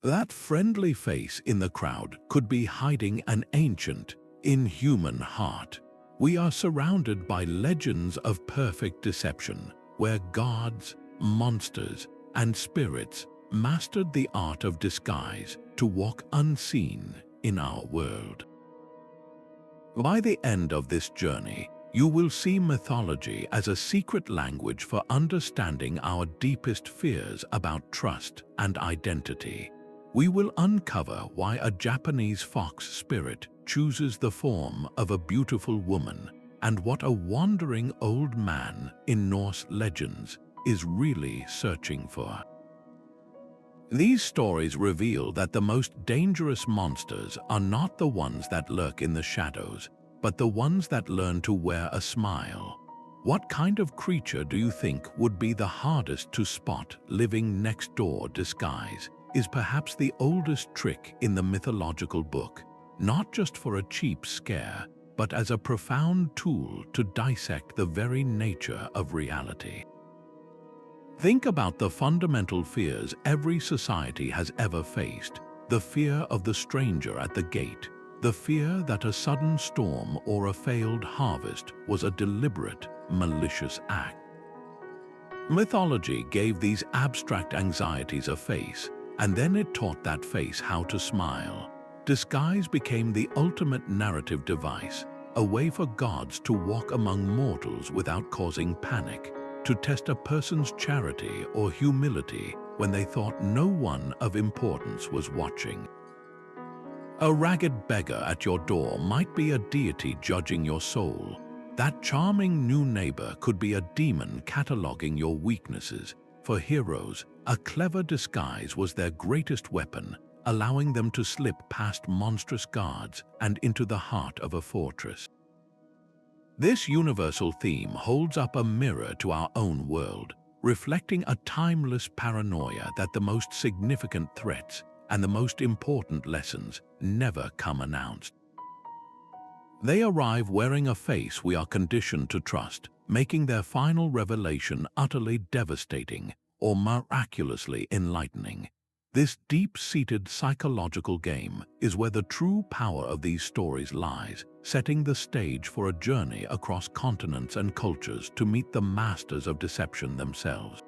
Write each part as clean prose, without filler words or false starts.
That friendly face in the crowd could be hiding an ancient, inhuman heart. We are surrounded by legends of perfect deception, where gods, monsters, and spirits mastered the art of disguise to walk unseen in our world. By the end of this journey, you will see mythology as a secret language for understanding our deepest fears about trust and identity. We will uncover why a Japanese fox spirit chooses the form of a beautiful woman and what a wandering old man in Norse legends is really searching for. These stories reveal that the most dangerous monsters are not the ones that lurk in the shadows, but the ones that learn to wear a smile. What kind of creature do you think would be the hardest to spot living next door? Disguise is perhaps the oldest trick in the mythological book, not just for a cheap scare, but as a profound tool to dissect the very nature of reality. Think about the fundamental fears every society has ever faced: the fear of the stranger at the gate, the fear that a sudden storm or a failed harvest was a deliberate, malicious act. Mythology gave these abstract anxieties a face, and then it taught that face how to smile. Disguise became the ultimate narrative device, a way for gods to walk among mortals without causing panic, to test a person's charity or humility when they thought no one of importance was watching. A ragged beggar at your door might be a deity judging your soul. That charming new neighbor could be a demon cataloging your weaknesses. For heroes, a clever disguise was their greatest weapon, allowing them to slip past monstrous guards and into the heart of a fortress. This universal theme holds up a mirror to our own world, reflecting a timeless paranoia that the most significant threats and the most important lessons never come announced. They arrive wearing a face we are conditioned to trust, making their final revelation utterly devastating or miraculously enlightening. This deep-seated psychological game is where the true power of these stories lies, setting the stage for a journey across continents and cultures to meet the masters of deception themselves.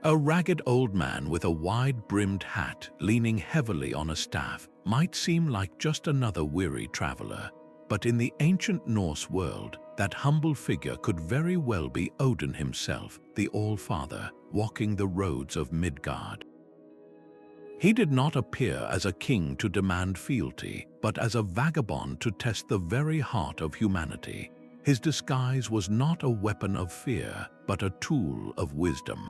A ragged old man with a wide-brimmed hat leaning heavily on a staff might seem like just another weary traveler, but in the ancient Norse world, that humble figure could very well be Odin himself, the All-Father, walking the roads of Midgard. He did not appear as a king to demand fealty, but as a vagabond to test the very heart of humanity. His disguise was not a weapon of fear, but a tool of wisdom.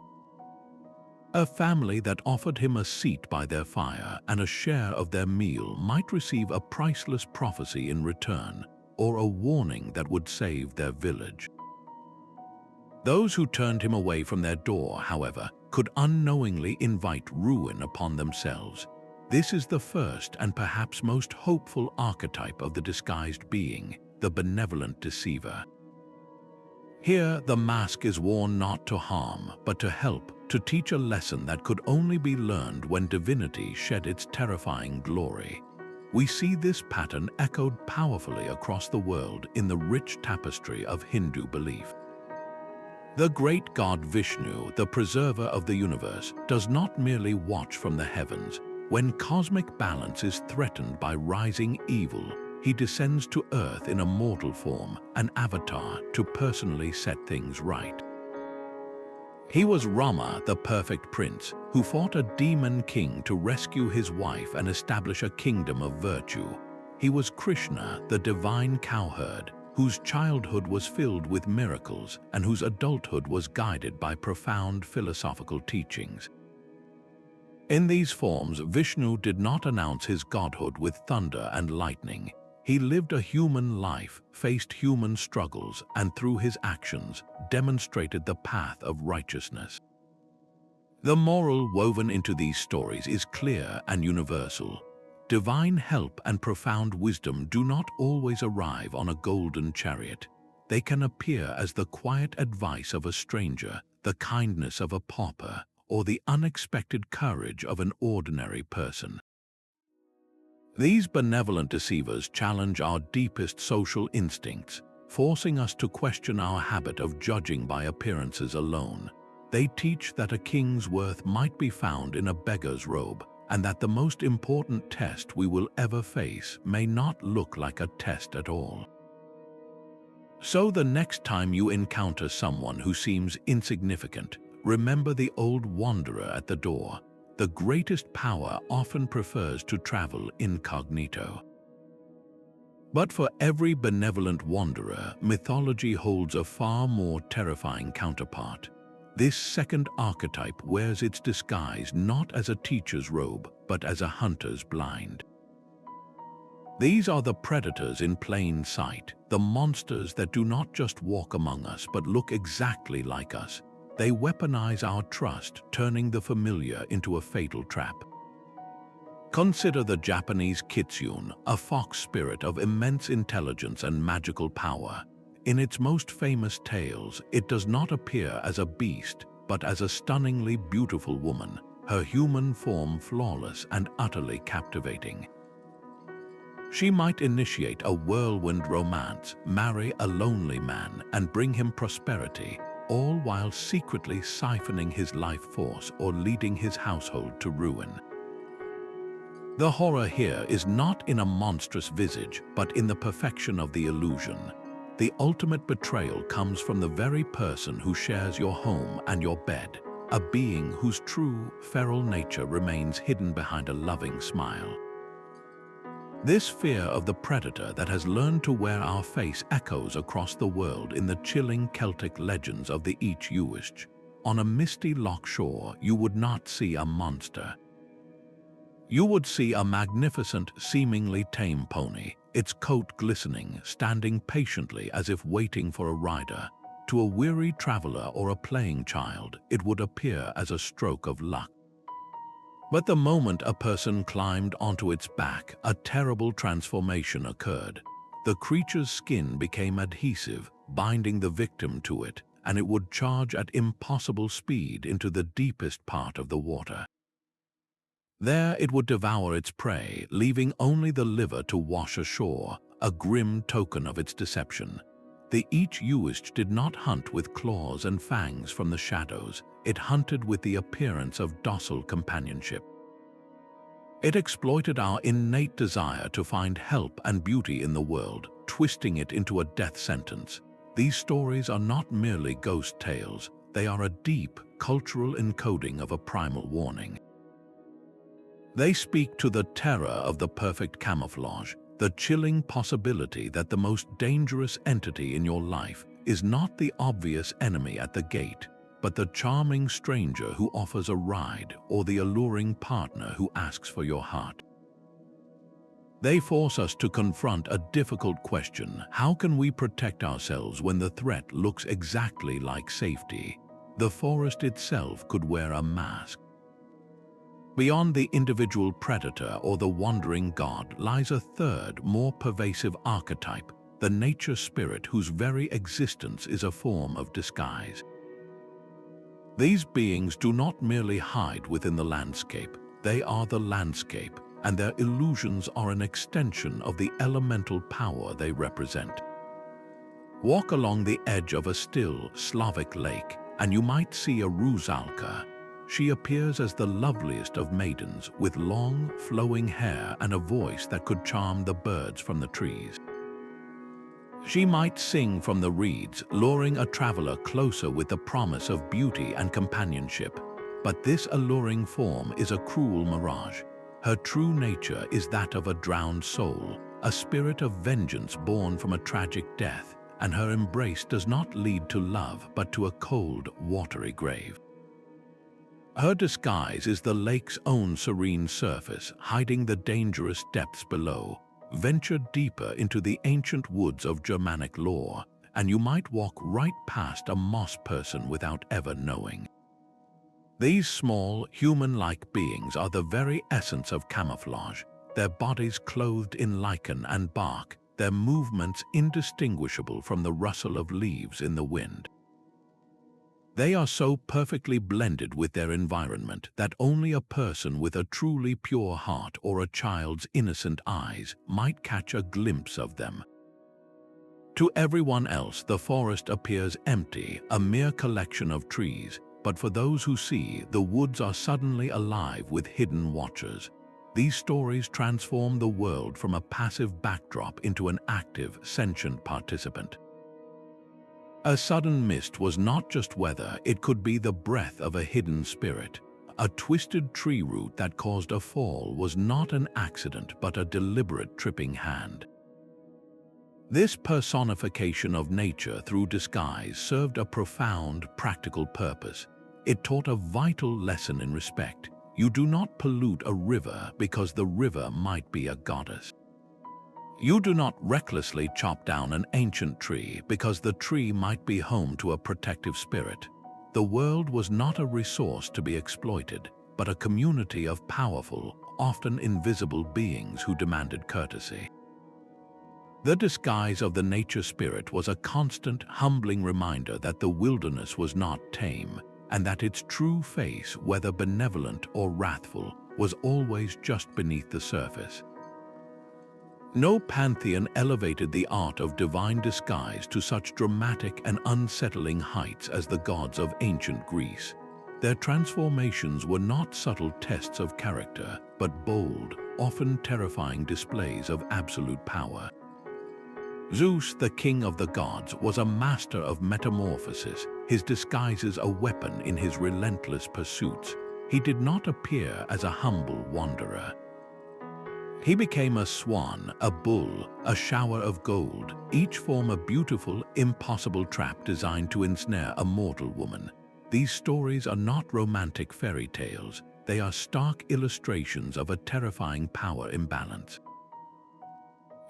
A family that offered him a seat by their fire and a share of their meal might receive a priceless prophecy in return, or a warning that would save their village. Those who turned him away from their door, however, could unknowingly invite ruin upon themselves. This is the first and perhaps most hopeful archetype of the disguised being, the benevolent deceiver. Here, the mask is worn not to harm, but to help, to teach a lesson that could only be learned when divinity shed its terrifying glory. We see this pattern echoed powerfully across the world in the rich tapestry of Hindu belief. The great god Vishnu, the preserver of the universe, does not merely watch from the heavens. When cosmic balance is threatened by rising evil, he descends to earth in a mortal form, an avatar, to personally set things right. He was Rama, the perfect prince, who fought a demon king to rescue his wife and establish a kingdom of virtue. He was Krishna, the divine cowherd, whose childhood was filled with miracles and whose adulthood was guided by profound philosophical teachings. In these forms, Vishnu did not announce his godhood with thunder and lightning. He lived a human life, faced human struggles, and through his actions, demonstrated the path of righteousness. The moral woven into these stories is clear and universal. Divine help and profound wisdom do not always arrive on a golden chariot. They can appear as the quiet advice of a stranger, the kindness of a pauper, or the unexpected courage of an ordinary person. These benevolent deceivers challenge our deepest social instincts, forcing us to question our habit of judging by appearances alone. They teach that a king's worth might be found in a beggar's robe, and that the most important test we will ever face may not look like a test at all. So the next time you encounter someone who seems insignificant, remember the old wanderer at the door. The greatest power often prefers to travel incognito. But for every benevolent wanderer, mythology holds a far more terrifying counterpart. This second archetype wears its disguise not as a teacher's robe, but as a hunter's blind. These are the predators in plain sight, the monsters that do not just walk among us but look exactly like us. They weaponize our trust, turning the familiar into a fatal trap. Consider the Japanese Kitsune, a fox spirit of immense intelligence and magical power. In its most famous tales, it does not appear as a beast, but as a stunningly beautiful woman, her human form flawless and utterly captivating. She might initiate a whirlwind romance, marry a lonely man, and bring him prosperity, all while secretly siphoning his life force or leading his household to ruin. The horror here is not in a monstrous visage, but in the perfection of the illusion. The ultimate betrayal comes from the very person who shares your home and your bed, a being whose true, feral nature remains hidden behind a loving smile. This fear of the predator that has learned to wear our face echoes across the world in the chilling Celtic legends of the Each-Uisge. On a misty loch shore, you would not see a monster. You would see a magnificent, seemingly tame pony, its coat glistening, standing patiently as if waiting for a rider. To a weary traveler or a playing child, it would appear as a stroke of luck. But the moment a person climbed onto its back, a terrible transformation occurred. The creature's skin became adhesive, binding the victim to it, and it would charge at impossible speed into the deepest part of the water. There it would devour its prey, leaving only the liver to wash ashore, a grim token of its deception. The Each-Uisge did not hunt with claws and fangs from the shadows. It hunted with the appearance of docile companionship. It exploited our innate desire to find help and beauty in the world, twisting it into a death sentence. These stories are not merely ghost tales. They are a deep, cultural encoding of a primal warning. They speak to the terror of the perfect camouflage, the chilling possibility that the most dangerous entity in your life is not the obvious enemy at the gate, but the charming stranger who offers a ride or the alluring partner who asks for your heart. They force us to confront a difficult question: how can we protect ourselves when the threat looks exactly like safety? The forest itself could wear a mask. Beyond the individual predator or the wandering god lies a third, more pervasive archetype, the nature spirit whose very existence is a form of disguise. These beings do not merely hide within the landscape, they are the landscape, and their illusions are an extension of the elemental power they represent. Walk along the edge of a still Slavic lake, and you might see a Rusalka. She appears as the loveliest of maidens, with long, flowing hair and a voice that could charm the birds from the trees. She might sing from the reeds, luring a traveler closer with the promise of beauty and companionship. But this alluring form is a cruel mirage. Her true nature is that of a drowned soul, a spirit of vengeance born from a tragic death, and her embrace does not lead to love but to a cold, watery grave. Her disguise is the lake's own serene surface, hiding the dangerous depths below. Venture deeper into the ancient woods of Germanic lore, and you might walk right past a moss person without ever knowing. These small, human-like beings are the very essence of camouflage, their bodies clothed in lichen and bark, their movements indistinguishable from the rustle of leaves in the wind. They are so perfectly blended with their environment that only a person with a truly pure heart or a child's innocent eyes might catch a glimpse of them. To everyone else, the forest appears empty, a mere collection of trees, but for those who see, the woods are suddenly alive with hidden watchers. These stories transform the world from a passive backdrop into an active, sentient participant. A sudden mist was not just weather, it could be the breath of a hidden spirit. A twisted tree root that caused a fall was not an accident but a deliberate tripping hand. This personification of nature through disguise served a profound, practical purpose. It taught a vital lesson in respect. You do not pollute a river because the river might be a goddess. You do not recklessly chop down an ancient tree because the tree might be home to a protective spirit. The world was not a resource to be exploited, but a community of powerful, often invisible beings who demanded courtesy. The disguise of the nature spirit was a constant, humbling reminder that the wilderness was not tame, and that its true face, whether benevolent or wrathful, was always just beneath the surface. No pantheon elevated the art of divine disguise to such dramatic and unsettling heights as the gods of ancient Greece. Their transformations were not subtle tests of character, but bold, often terrifying displays of absolute power. Zeus, the king of the gods, was a master of metamorphosis, his disguises a weapon in his relentless pursuits. He did not appear as a humble wanderer. He became a swan, a bull, a shower of gold, each form a beautiful, impossible trap designed to ensnare a mortal woman. These stories are not romantic fairy tales, they are stark illustrations of a terrifying power imbalance.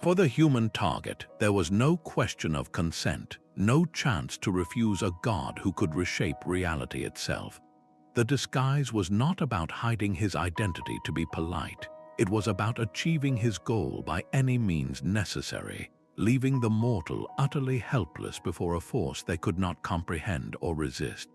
For the human target, there was no question of consent, no chance to refuse a god who could reshape reality itself. The disguise was not about hiding his identity to be polite. It was about achieving his goal by any means necessary, leaving the mortal utterly helpless before a force they could not comprehend or resist.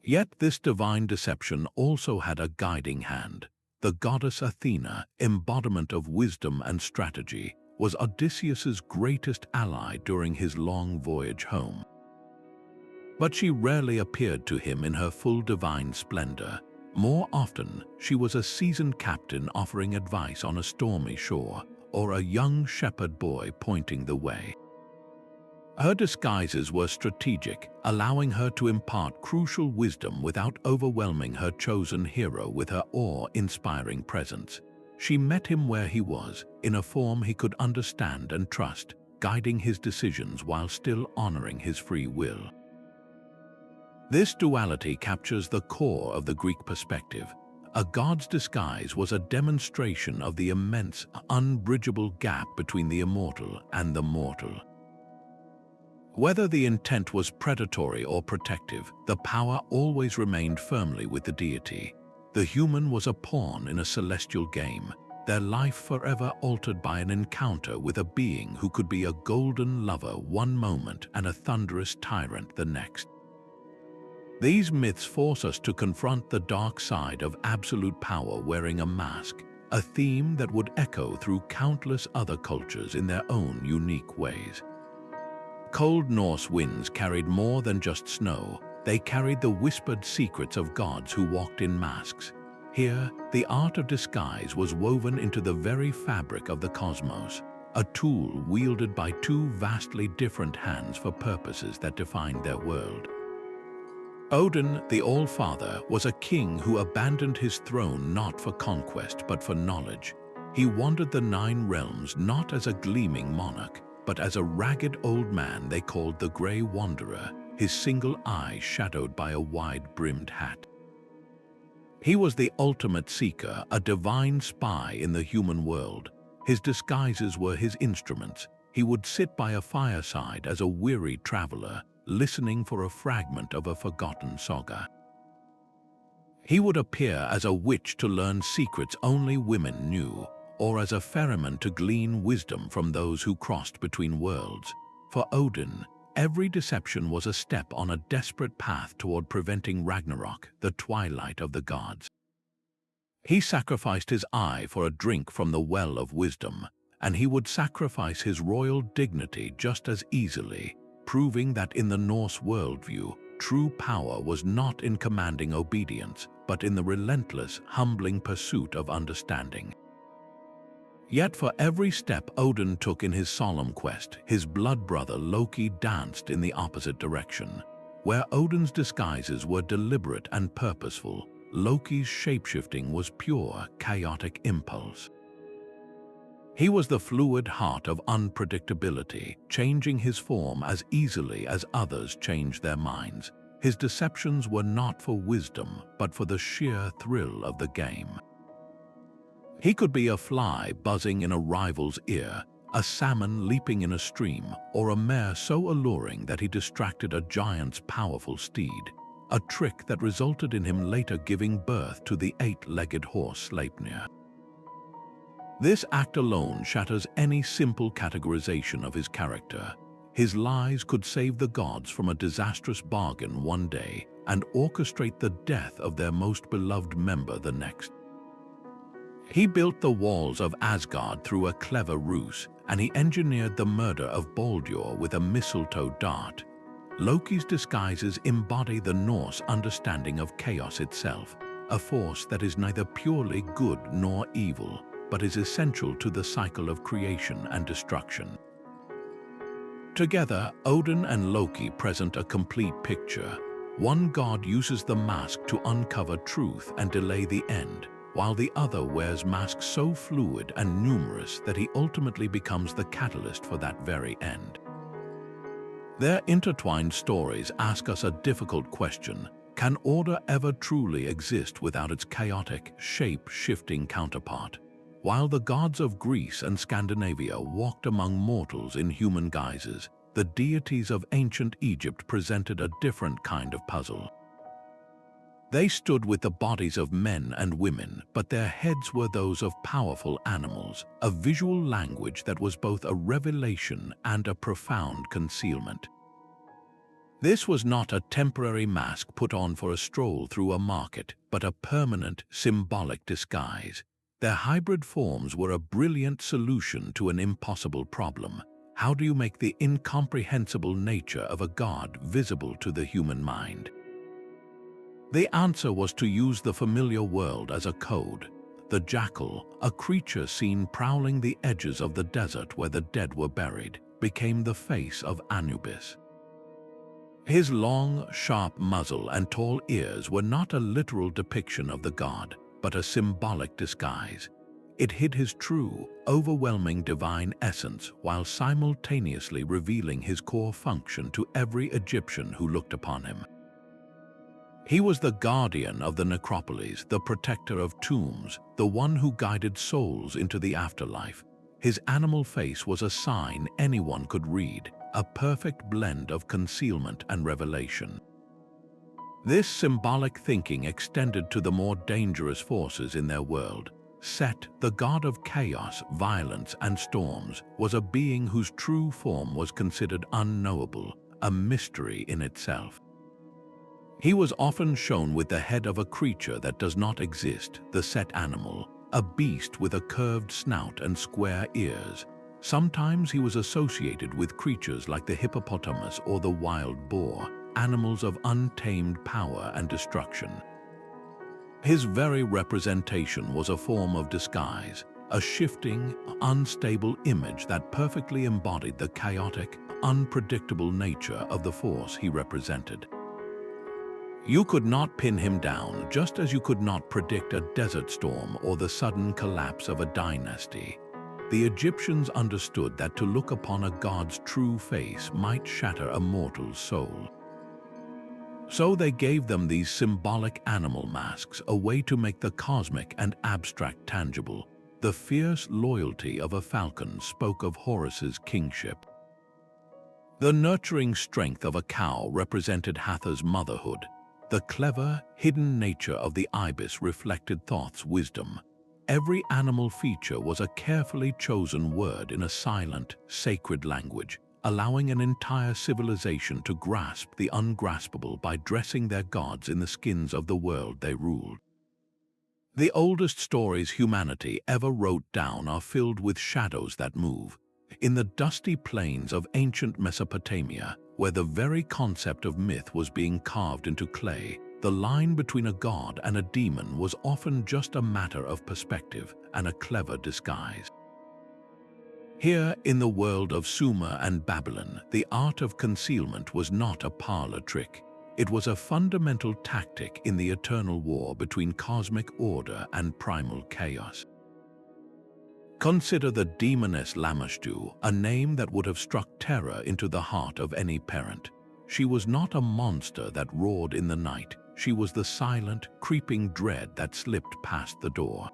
Yet this divine deception also had a guiding hand. The goddess Athena, embodiment of wisdom and strategy, was Odysseus's greatest ally during his long voyage home. But she rarely appeared to him in her full divine splendor. More often, she was a seasoned captain offering advice on a stormy shore, or a young shepherd boy pointing the way. Her disguises were strategic, allowing her to impart crucial wisdom without overwhelming her chosen hero with her awe-inspiring presence. She met him where he was, in a form he could understand and trust, guiding his decisions while still honoring his free will. This duality captures the core of the Greek perspective. A god's disguise was a demonstration of the immense, unbridgeable gap between the immortal and the mortal. Whether the intent was predatory or protective, the power always remained firmly with the deity. The human was a pawn in a celestial game, their life forever altered by an encounter with a being who could be a golden lover one moment and a thunderous tyrant the next. These myths force us to confront the dark side of absolute power wearing a mask, a theme that would echo through countless other cultures in their own unique ways. Cold Norse winds carried more than just snow. They carried the whispered secrets of gods who walked in masks. Here, the art of disguise was woven into the very fabric of the cosmos, a tool wielded by two vastly different hands for purposes that defined their world. Odin, the All-Father, was a king who abandoned his throne not for conquest but for knowledge. He wandered the 9 realms not as a gleaming monarch, but as a ragged old man they called the Grey Wanderer, his single eye shadowed by a wide-brimmed hat. He was the ultimate seeker, a divine spy in the human world. His disguises were his instruments. He would sit by a fireside as a weary traveler, listening for a fragment of a forgotten saga. He would appear as a witch to learn secrets only women knew, or as a ferryman to glean wisdom from those who crossed between worlds. For Odin, every deception was a step on a desperate path toward preventing Ragnarok, the twilight of the gods. He sacrificed his eye for a drink from the well of wisdom, and he would sacrifice his royal dignity just as easily, proving that in the Norse worldview, true power was not in commanding obedience, but in the relentless, humbling pursuit of understanding. Yet for every step Odin took in his solemn quest, his blood brother Loki danced in the opposite direction. Where Odin's disguises were deliberate and purposeful, Loki's shapeshifting was pure, chaotic impulse. He was the fluid heart of unpredictability, changing his form as easily as others changed their minds. His deceptions were not for wisdom, but for the sheer thrill of the game. He could be a fly buzzing in a rival's ear, a salmon leaping in a stream, or a mare so alluring that he distracted a giant's powerful steed, a trick that resulted in him later giving birth to the eight-legged horse Sleipnir. This act alone shatters any simple categorization of his character. His lies could save the gods from a disastrous bargain one day and orchestrate the death of their most beloved member the next. He built the walls of Asgard through a clever ruse, and he engineered the murder of Baldur with a mistletoe dart. Loki's disguises embody the Norse understanding of chaos itself, a force that is neither purely good nor evil, but is essential to the cycle of creation and destruction. Together, Odin and Loki present a complete picture. One god uses the mask to uncover truth and delay the end, while the other wears masks so fluid and numerous that he ultimately becomes the catalyst for that very end. Their intertwined stories ask us a difficult question: can order ever truly exist without its chaotic, shape-shifting counterpart? While the gods of Greece and Scandinavia walked among mortals in human guises, the deities of ancient Egypt presented a different kind of puzzle. They stood with the bodies of men and women, but their heads were those of powerful animals, a visual language that was both a revelation and a profound concealment. This was not a temporary mask put on for a stroll through a market, but a permanent, symbolic disguise. Their hybrid forms were a brilliant solution to an impossible problem. How do you make the incomprehensible nature of a god visible to the human mind? The answer was to use the familiar world as a code. The jackal, a creature seen prowling the edges of the desert where the dead were buried, became the face of Anubis. His long, sharp muzzle and tall ears were not a literal depiction of the god, but a symbolic disguise. It hid his true, overwhelming divine essence while simultaneously revealing his core function to every Egyptian who looked upon him. He was the guardian of the necropolis, the protector of tombs, the one who guided souls into the afterlife. His animal face was a sign anyone could read, a perfect blend of concealment and revelation. This symbolic thinking extended to the more dangerous forces in their world. Set, the god of chaos, violence, and storms, was a being whose true form was considered unknowable, a mystery in itself. He was often shown with the head of a creature that does not exist, the Set animal, a beast with a curved snout and square ears. Sometimes he was associated with creatures like the hippopotamus or the wild boar, animals of untamed power and destruction. His very representation was a form of disguise, a shifting, unstable image that perfectly embodied the chaotic, unpredictable nature of the force he represented. You could not pin him down, just as you could not predict a desert storm or the sudden collapse of a dynasty. The Egyptians understood that to look upon a god's true face might shatter a mortal's soul. So they gave them these symbolic animal masks, a way to make the cosmic and abstract tangible. The fierce loyalty of a falcon spoke of Horus's kingship. The nurturing strength of a cow represented Hatha's motherhood. The clever, hidden nature of the ibis reflected Thoth's wisdom. Every animal feature was a carefully chosen word in a silent, sacred language, allowing an entire civilization to grasp the ungraspable by dressing their gods in the skins of the world they ruled. The oldest stories humanity ever wrote down are filled with shadows that move. In the dusty plains of ancient Mesopotamia, where the very concept of myth was being carved into clay, the line between a god and a demon was often just a matter of perspective and a clever disguise. Here, in the world of Sumer and Babylon, the art of concealment was not a parlor trick. It was a fundamental tactic in the eternal war between cosmic order and primal chaos. Consider the demoness Lamashtu, a name that would have struck terror into the heart of any parent. She was not a monster that roared in the night. She was the silent, creeping dread that slipped past the door.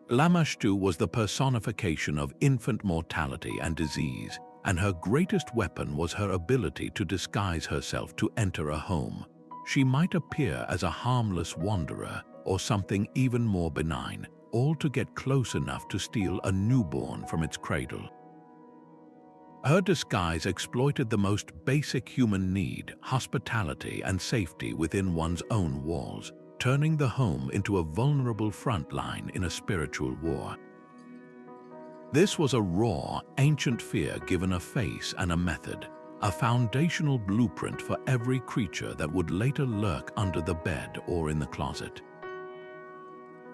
Lamashtu was the personification of infant mortality and disease, and her greatest weapon was her ability to disguise herself to enter a home. She might appear as a harmless wanderer or something even more benign, all to get close enough to steal a newborn from its cradle. Her disguise exploited the most basic human need, hospitality and safety within one's own walls, turning the home into a vulnerable front line in a spiritual war. This was a raw, ancient fear given a face and a method, a foundational blueprint for every creature that would later lurk under the bed or in the closet.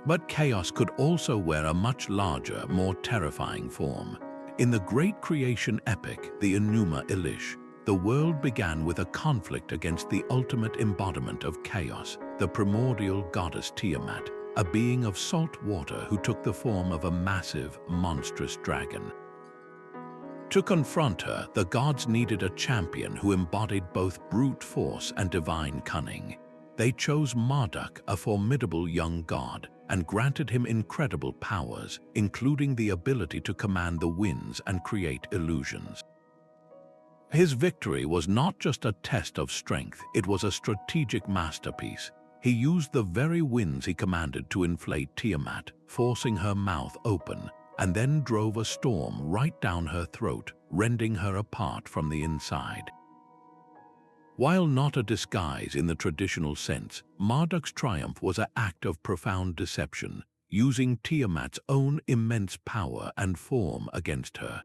But chaos could also wear a much larger, more terrifying form. In the great creation epic, the Enuma Elish, the world began with a conflict against the ultimate embodiment of chaos, the primordial goddess Tiamat, a being of salt water who took the form of a massive, monstrous dragon. To confront her, the gods needed a champion who embodied both brute force and divine cunning. They chose Marduk, a formidable young god, and granted him incredible powers, including the ability to command the winds and create illusions. His victory was not just a test of strength, it was a strategic masterpiece. He used the very winds he commanded to inflate Tiamat, forcing her mouth open, and then drove a storm right down her throat, rending her apart from the inside. While not a disguise in the traditional sense, Marduk's triumph was an act of profound deception, using Tiamat's own immense power and form against her.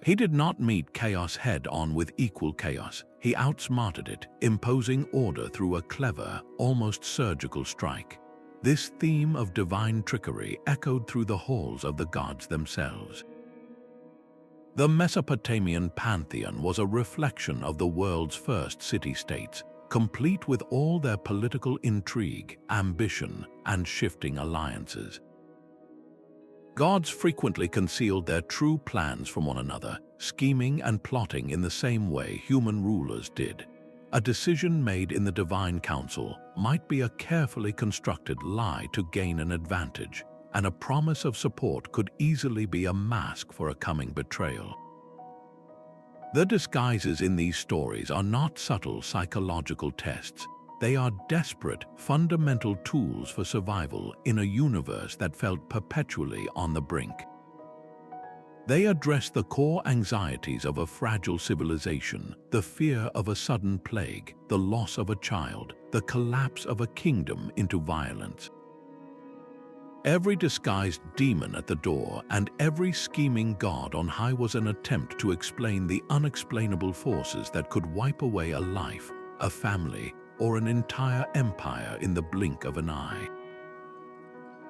He did not meet chaos head-on with equal chaos. He outsmarted it, imposing order through a clever, almost surgical strike. This theme of divine trickery echoed through the halls of the gods themselves. The Mesopotamian Pantheon was a reflection of the world's first city-states, complete with all their political intrigue, ambition, and shifting alliances. Gods frequently concealed their true plans from one another, scheming and plotting in the same way human rulers did. A decision made in the divine council might be a carefully constructed lie to gain an advantage, and a promise of support could easily be a mask for a coming betrayal. The disguises in these stories are not subtle psychological tests. They are desperate, fundamental tools for survival in a universe that felt perpetually on the brink. They address the core anxieties of a fragile civilization, the fear of a sudden plague, the loss of a child, the collapse of a kingdom into violence. Every disguised demon at the door and every scheming god on high was an attempt to explain the unexplainable forces that could wipe away a life, a family, or an entire empire in the blink of an eye.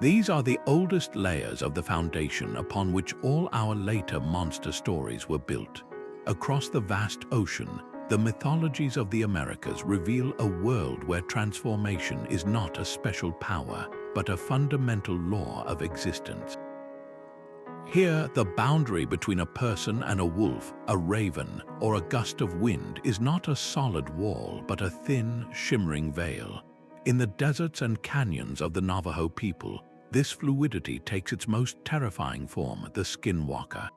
These are the oldest layers of the foundation upon which all our later monster stories were built. Across the vast ocean, the mythologies of the Americas reveal a world where transformation is not a special power, but a fundamental law of existence. Here, the boundary between a person and a wolf, a raven, or a gust of wind is not a solid wall, but a thin, shimmering veil. In the deserts and canyons of the Navajo people, this fluidity takes its most terrifying form, the Skinwalker.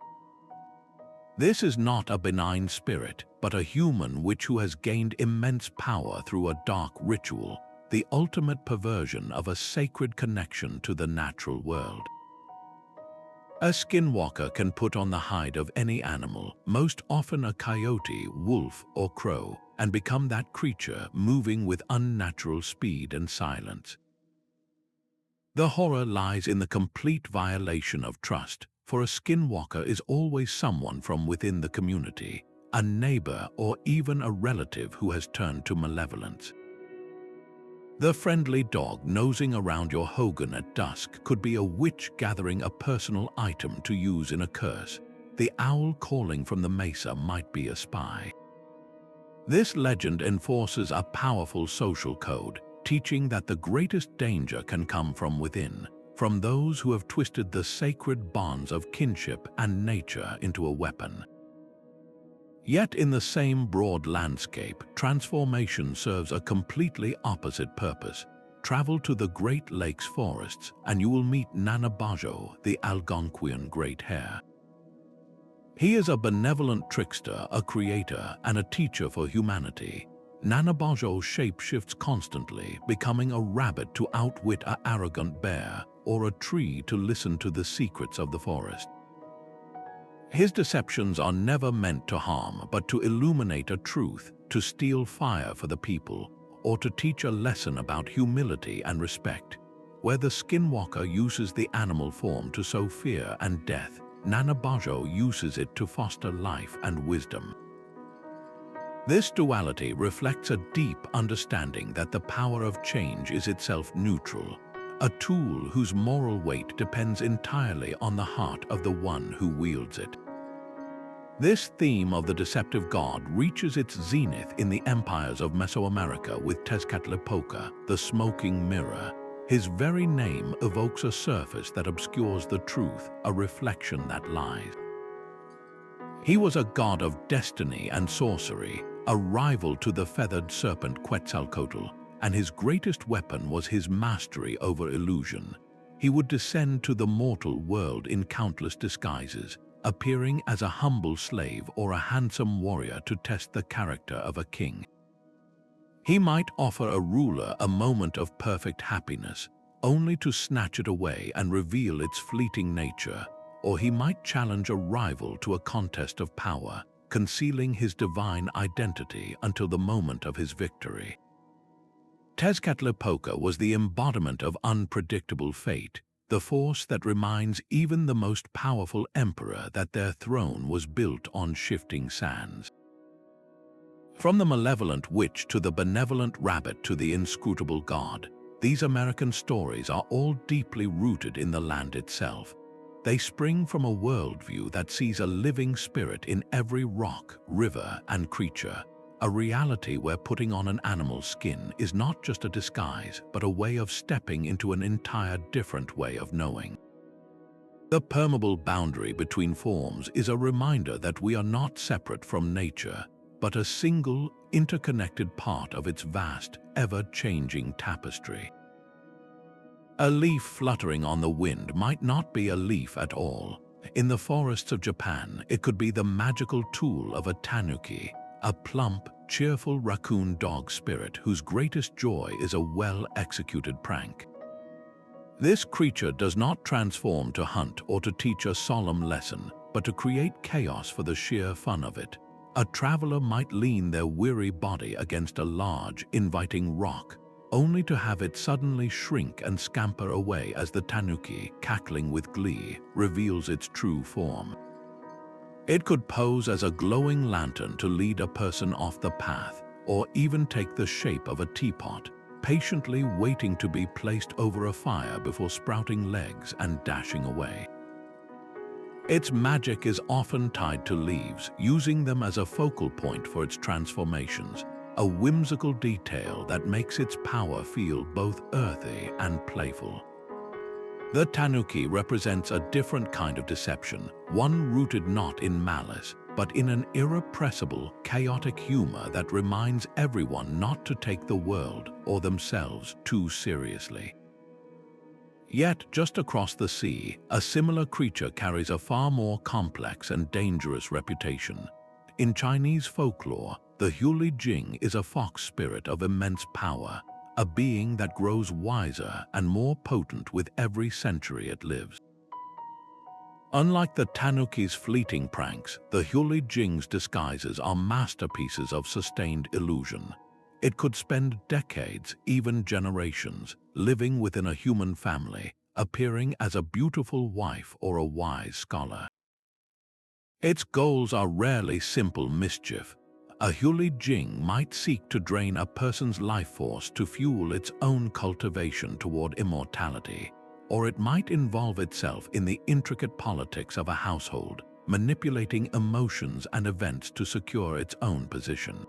This is not a benign spirit, but a human witch who has gained immense power through a dark ritual, the ultimate perversion of a sacred connection to the natural world. A skinwalker can put on the hide of any animal, most often a coyote, wolf, or crow, and become that creature, moving with unnatural speed and silence. The horror lies in the complete violation of trust, for a skinwalker is always someone from within the community, a neighbor or even a relative who has turned to malevolence. The friendly dog nosing around your hogan at dusk could be a witch gathering a personal item to use in a curse. The owl calling from the mesa might be a spy. This legend enforces a powerful social code, teaching that the greatest danger can come from within, from those who have twisted the sacred bonds of kinship and nature into a weapon. Yet in the same broad landscape, transformation serves a completely opposite purpose. Travel to the Great Lakes forests and you will meet Nanabozho, the Algonquian great hare. He is a benevolent trickster, a creator, and a teacher for humanity. Nanabozho shapeshifts constantly, becoming a rabbit to outwit an arrogant bear, or a tree to listen to the secrets of the forest. His deceptions are never meant to harm, but to illuminate a truth, to steal fire for the people, or to teach a lesson about humility and respect. Where the skinwalker uses the animal form to sow fear and death, Nanabozho uses it to foster life and wisdom. This duality reflects a deep understanding that the power of change is itself neutral, a tool whose moral weight depends entirely on the heart of the one who wields it. This theme of the deceptive god reaches its zenith in the empires of Mesoamerica with Tezcatlipoca, the smoking mirror. His very name evokes a surface that obscures the truth, a reflection that lies. He was a god of destiny and sorcery, a rival to the feathered serpent Quetzalcoatl, and his greatest weapon was his mastery over illusion. He would descend to the mortal world in countless disguises, appearing as a humble slave or a handsome warrior to test the character of a king. He might offer a ruler a moment of perfect happiness, only to snatch it away and reveal its fleeting nature, or he might challenge a rival to a contest of power, concealing his divine identity until the moment of his victory. Tezcatlipoca was the embodiment of unpredictable fate, the force that reminds even the most powerful emperor that their throne was built on shifting sands. From the malevolent witch to the benevolent rabbit to the inscrutable god, these American stories are all deeply rooted in the land itself. They spring from a worldview that sees a living spirit in every rock, river, and creature, a reality where putting on an animal's skin is not just a disguise, but a way of stepping into an entire different way of knowing. The permeable boundary between forms is a reminder that we are not separate from nature, but a single, interconnected part of its vast, ever-changing tapestry. A leaf fluttering on the wind might not be a leaf at all. In the forests of Japan, it could be the magical tool of a tanuki, a plump, cheerful raccoon dog spirit whose greatest joy is a well-executed prank. This creature does not transform to hunt or to teach a solemn lesson, but to create chaos for the sheer fun of it. A traveler might lean their weary body against a large, inviting rock, only to have it suddenly shrink and scamper away as the tanuki, cackling with glee, reveals its true form. It could pose as a glowing lantern to lead a person off the path, or even take the shape of a teapot, patiently waiting to be placed over a fire before sprouting legs and dashing away. Its magic is often tied to leaves, using them as a focal point for its transformations, a whimsical detail that makes its power feel both earthy and playful. The tanuki represents a different kind of deception, one rooted not in malice, but in an irrepressible, chaotic humor that reminds everyone not to take the world or themselves too seriously. Yet, just across the sea, a similar creature carries a far more complex and dangerous reputation. In Chinese folklore, the Huli Jing is a fox spirit of immense power, a being that grows wiser and more potent with every century it lives. Unlike the tanuki's fleeting pranks, the Erosion disguises are masterpieces of sustained illusion. It could spend decades, even generations, living within a human family, appearing as a beautiful wife or a wise scholar. Its goals are rarely simple mischief. A Erosion might seek to drain a person's life force to fuel its own cultivation toward immortality, or it might involve itself in the intricate politics of a household, manipulating emotions and events to secure its own position.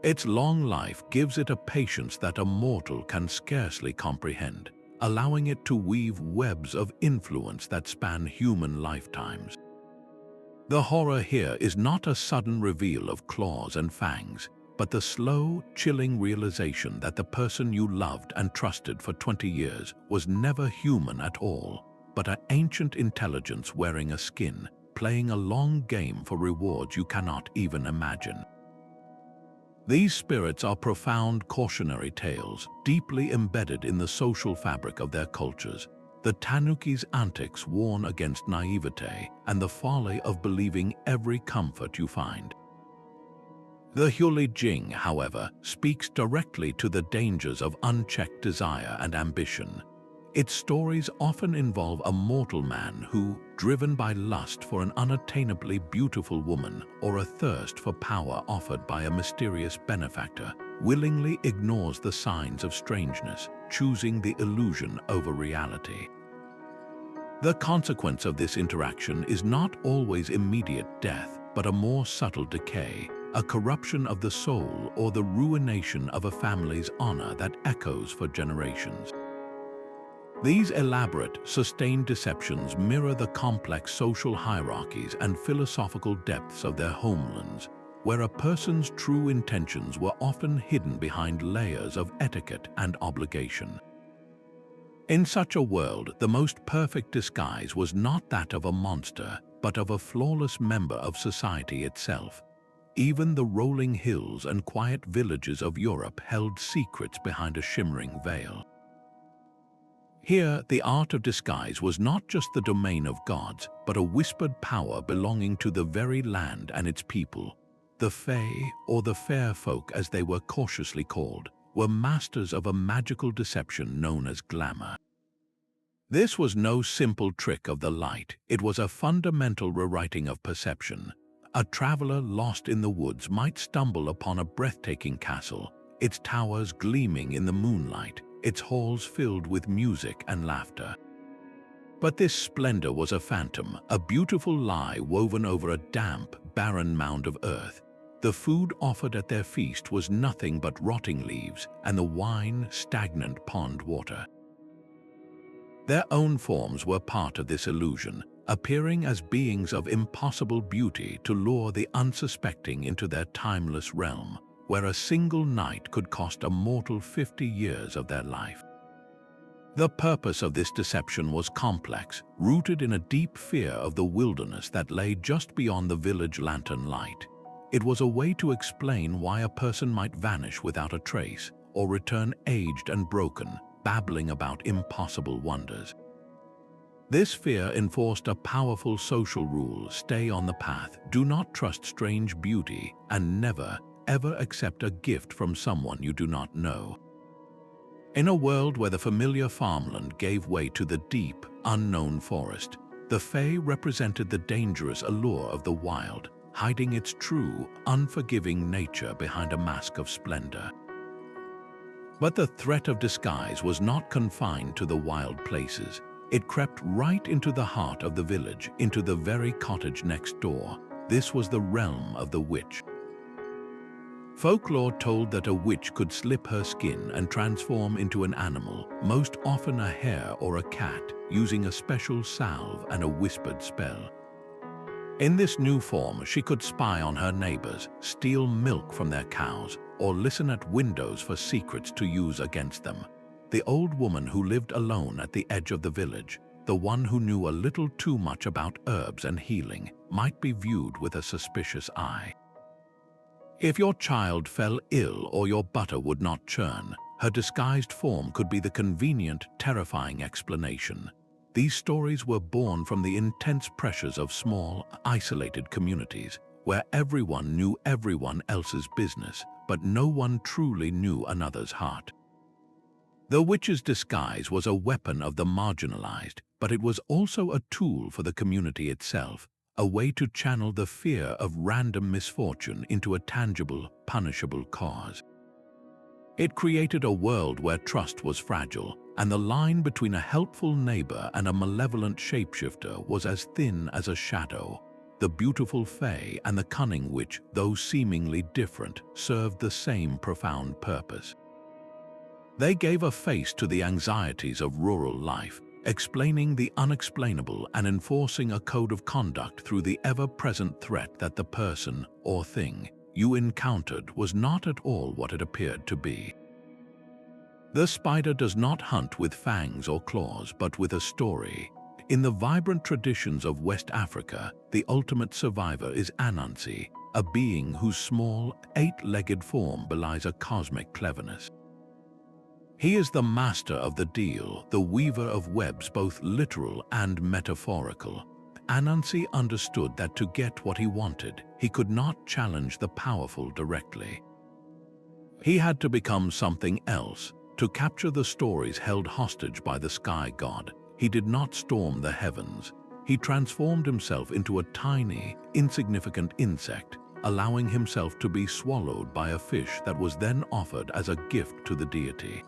Its long life gives it a patience that a mortal can scarcely comprehend, allowing it to weave webs of influence that span human lifetimes. The horror here is not a sudden reveal of claws and fangs, but the slow, chilling realization that the person you loved and trusted for 20 years was never human at all, but an ancient intelligence wearing a skin, playing a long game for rewards you cannot even imagine. These spirits are profound cautionary tales, deeply embedded in the social fabric of their cultures. The tanuki's antics warn against naivete and the folly of believing every comfort you find. The Erosion, however, speaks directly to the dangers of unchecked desire and ambition. Its stories often involve a mortal man who, driven by lust for an unattainably beautiful woman or a thirst for power offered by a mysterious benefactor, willingly ignores the signs of strangeness, choosing the illusion over reality. The consequence of this interaction is not always immediate death, but a more subtle decay, a corruption of the soul or the ruination of a family's honor that echoes for generations. These elaborate, sustained deceptions mirror the complex social hierarchies and philosophical depths of their homelands, where a person's true intentions were often hidden behind layers of etiquette and obligation. In such a world, the most perfect disguise was not that of a monster, but of a flawless member of society itself. Even the rolling hills and quiet villages of Europe held secrets behind a shimmering veil. Here, the art of disguise was not just the domain of gods, but a whispered power belonging to the very land and its people. The Fae, or the Fair Folk as they were cautiously called, were masters of a magical deception known as glamour. This was no simple trick of the light, it was a fundamental rewriting of perception. A traveler lost in the woods might stumble upon a breathtaking castle, its towers gleaming in the moonlight, its halls filled with music and laughter. But this splendor was a phantom, a beautiful lie woven over a damp, barren mound of earth. The food offered at their feast was nothing but rotting leaves, and the wine stagnant pond water. Their own forms were part of this illusion, appearing as beings of impossible beauty to lure the unsuspecting into their timeless realm, where a single night could cost a mortal 50 years of their life. The purpose of this deception was complex, rooted in a deep fear of the wilderness that lay just beyond the village lantern light. It was a way to explain why a person might vanish without a trace, or return aged and broken, babbling about impossible wonders. This fear enforced a powerful social rule: stay on the path, do not trust strange beauty, and never, ever accept a gift from someone you do not know. In a world where the familiar farmland gave way to the deep, unknown forest, the Fae represented the dangerous allure of the wild, hiding its true, unforgiving nature behind a mask of splendor. But the threat of disguise was not confined to the wild places. It crept right into the heart of the village, into the very cottage next door. This was the realm of the witch. Folklore told that a witch could slip her skin and transform into an animal, most often a hare or a cat, using a special salve and a whispered spell. In this new form, she could spy on her neighbors, steal milk from their cows, or listen at windows for secrets to use against them. The old woman who lived alone at the edge of the village, the one who knew a little too much about herbs and healing, might be viewed with a suspicious eye. If your child fell ill or your butter would not churn, her disguised form could be the convenient, terrifying explanation. These stories were born from the intense pressures of small, isolated communities, where everyone knew everyone else's business, but no one truly knew another's heart. The witch's disguise was a weapon of the marginalized, but it was also a tool for the community itself, a way to channel the fear of random misfortune into a tangible, punishable cause. It created a world where trust was fragile, and the line between a helpful neighbor and a malevolent shapeshifter was as thin as a shadow. The beautiful fae and the cunning witch, though seemingly different, served the same profound purpose. They gave a face to the anxieties of rural life, explaining the unexplainable and enforcing a code of conduct through the ever-present threat that the person or thing you encountered was not at all what it appeared to be. The spider does not hunt with fangs or claws, but with a story. In the vibrant traditions of West Africa, the ultimate survivor is Anansi, a being whose small, eight-legged form belies a cosmic cleverness. He is the master of the deal, the weaver of webs both literal and metaphorical. Anansi understood that to get what he wanted, he could not challenge the powerful directly. He had to become something else. To capture the stories held hostage by the sky god, he did not storm the heavens. He transformed himself into a tiny, insignificant insect, allowing himself to be swallowed by a fish that was then offered as a gift to the deity.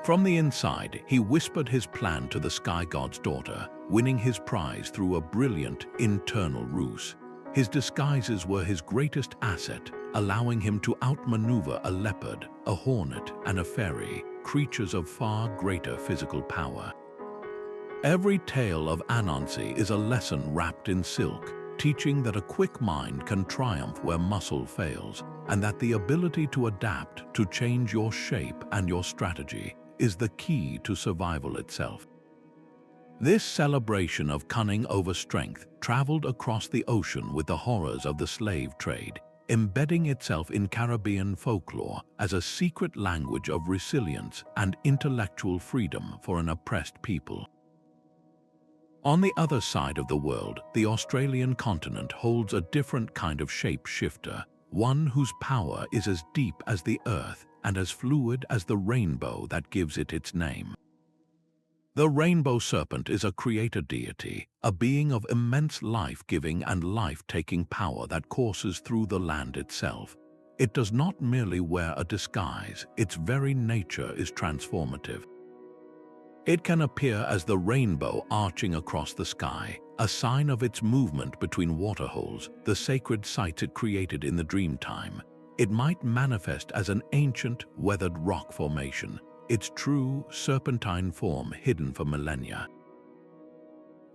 From the inside, he whispered his plan to the sky god's daughter, winning his prize through a brilliant internal ruse. His disguises were his greatest asset, allowing him to outmaneuver a leopard, a hornet, and a fairy, creatures of far greater physical power. Every tale of Anansi is a lesson wrapped in silk, teaching that a quick mind can triumph where muscle fails, and that the ability to adapt, to change your shape and your strategy, is the key to survival itself. This celebration of cunning over strength traveled across the ocean with the horrors of the slave trade, embedding itself in Caribbean folklore as a secret language of resilience and intellectual freedom for an oppressed people. On the other side of the world, the Australian continent holds a different kind of shape-shifter, one whose power is as deep as the earth and as fluid as the rainbow that gives it its name. The rainbow serpent is a creator deity, a being of immense life-giving and life-taking power that courses through the land itself. It does not merely wear a disguise, its very nature is transformative. It can appear as the rainbow arching across the sky, a sign of its movement between waterholes, the sacred sites it created in the dream time. It might manifest as an ancient, weathered rock formation, its true serpentine form hidden for millennia.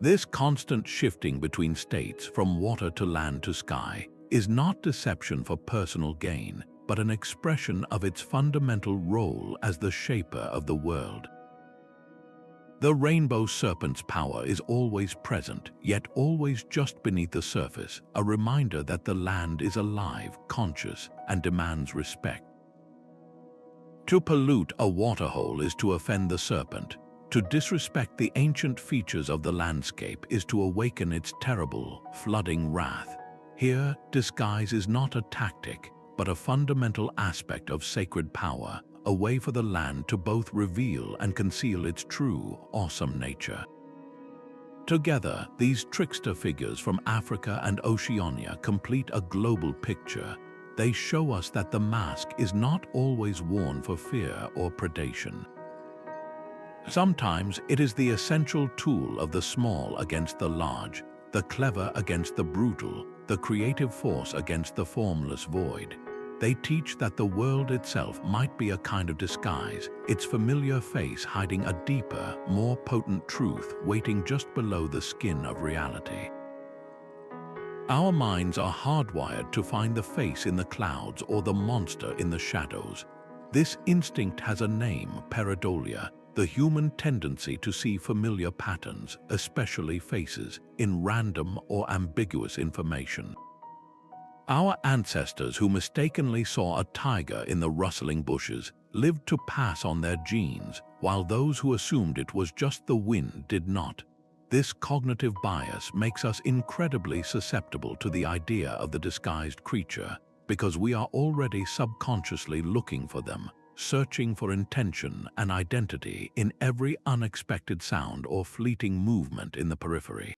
This constant shifting between states, from water to land to sky, is not deception for personal gain, but an expression of its fundamental role as the shaper of the world. The rainbow serpent's power is always present, yet always just beneath the surface, a reminder that the land is alive, conscious, and demands respect. To pollute a waterhole is to offend the serpent. To disrespect the ancient features of the landscape is to awaken its terrible, flooding wrath. Here, disguise is not a tactic, but a fundamental aspect of sacred power, a way for the land to both reveal and conceal its true, awesome nature. Together, these trickster figures from Africa and Oceania complete a global picture. They show us that the mask is not always worn for fear or predation. Sometimes it is the essential tool of the small against the large, the clever against the brutal, the creative force against the formless void. They teach that the world itself might be a kind of disguise, its familiar face hiding a deeper, more potent truth waiting just below the skin of reality. Our minds are hardwired to find the face in the clouds or the monster in the shadows. This instinct has a name, pareidolia, the human tendency to see familiar patterns, especially faces, in random or ambiguous information. Our ancestors who mistakenly saw a tiger in the rustling bushes lived to pass on their genes, while those who assumed it was just the wind did not. This cognitive bias makes us incredibly susceptible to the idea of the disguised creature, because we are already subconsciously looking for them, searching for intention and identity in every unexpected sound or fleeting movement in the periphery.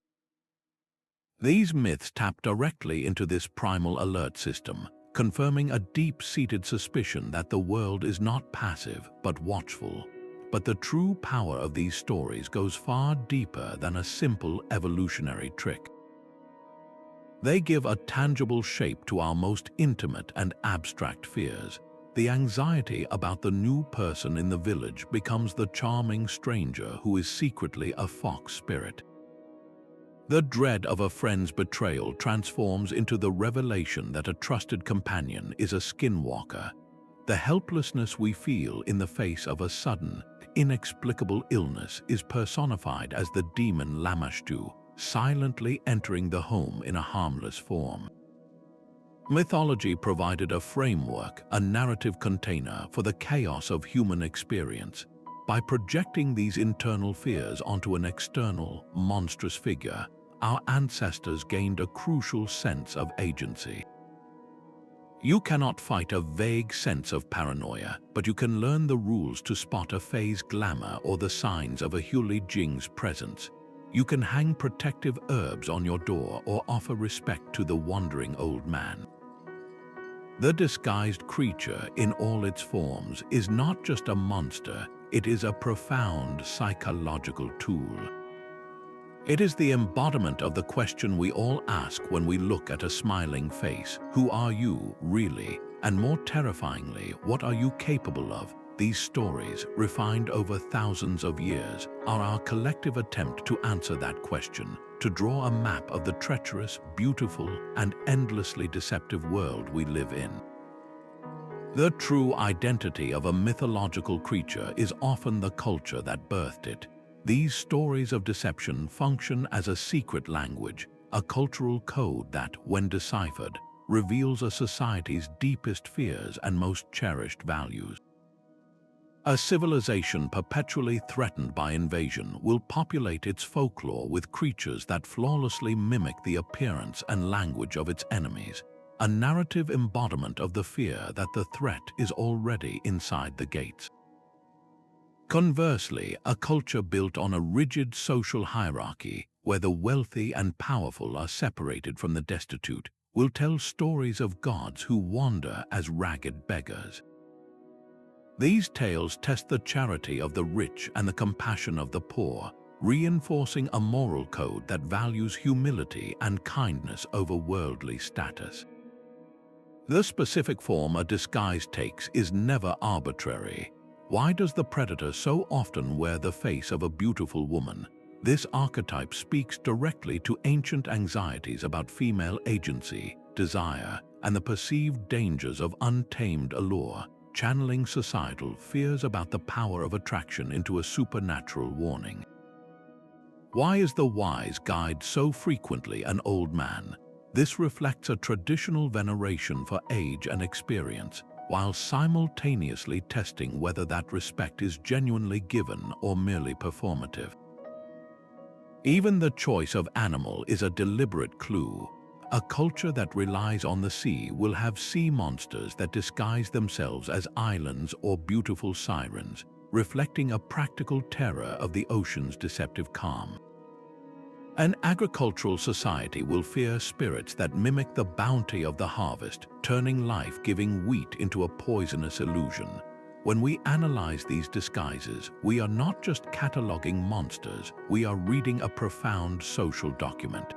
These myths tap directly into this primal alert system, confirming a deep-seated suspicion that the world is not passive but watchful. But the true power of these stories goes far deeper than a simple evolutionary trick. They give a tangible shape to our most intimate and abstract fears. The anxiety about the new person in the village becomes the charming stranger who is secretly a fox spirit. The dread of a friend's betrayal transforms into the revelation that a trusted companion is a skinwalker. The helplessness we feel in the face of a sudden, inexplicable illness is personified as the demon Lamashtu, silently entering the home in a harmless form. Mythology provided a framework, a narrative container for the chaos of human experience. By projecting these internal fears onto an external, monstrous figure, our ancestors gained a crucial sense of agency. You cannot fight a vague sense of paranoia, but you can learn the rules to spot a fae's glamour or the signs of a Huli Jing's presence. You can hang protective herbs on your door or offer respect to the wandering old man. The disguised creature in all its forms is not just a monster, it is a profound psychological tool. It is the embodiment of the question we all ask when we look at a smiling face: who are you, really? And more terrifyingly, what are you capable of? These stories, refined over thousands of years, are our collective attempt to answer that question, to draw a map of the treacherous, beautiful, and endlessly deceptive world we live in. The true identity of a mythological creature is often the culture that birthed it. These stories of deception function as a secret language, a cultural code that, when deciphered, reveals a society's deepest fears and most cherished values. A civilization perpetually threatened by invasion will populate its folklore with creatures that flawlessly mimic the appearance and language of its enemies, a narrative embodiment of the fear that the threat is already inside the gates. Conversely, a culture built on a rigid social hierarchy, where the wealthy and powerful are separated from the destitute, will tell stories of gods who wander as ragged beggars. These tales test the charity of the rich and the compassion of the poor, reinforcing a moral code that values humility and kindness over worldly status. The specific form a disguise takes is never arbitrary. Why does the predator so often wear the face of a beautiful woman? This archetype speaks directly to ancient anxieties about female agency, desire, and the perceived dangers of untamed allure, channeling societal fears about the power of attraction into a supernatural warning. Why is the wise guide so frequently an old man? This reflects a traditional veneration for age and experience, while simultaneously testing whether that respect is genuinely given or merely performative. Even the choice of animal is a deliberate clue. A culture that relies on the sea will have sea monsters that disguise themselves as islands or beautiful sirens, reflecting a practical terror of the ocean's deceptive calm. An agricultural society will fear spirits that mimic the bounty of the harvest, turning life-giving wheat into a poisonous illusion. When we analyze these disguises, we are not just cataloging monsters, we are reading a profound social document.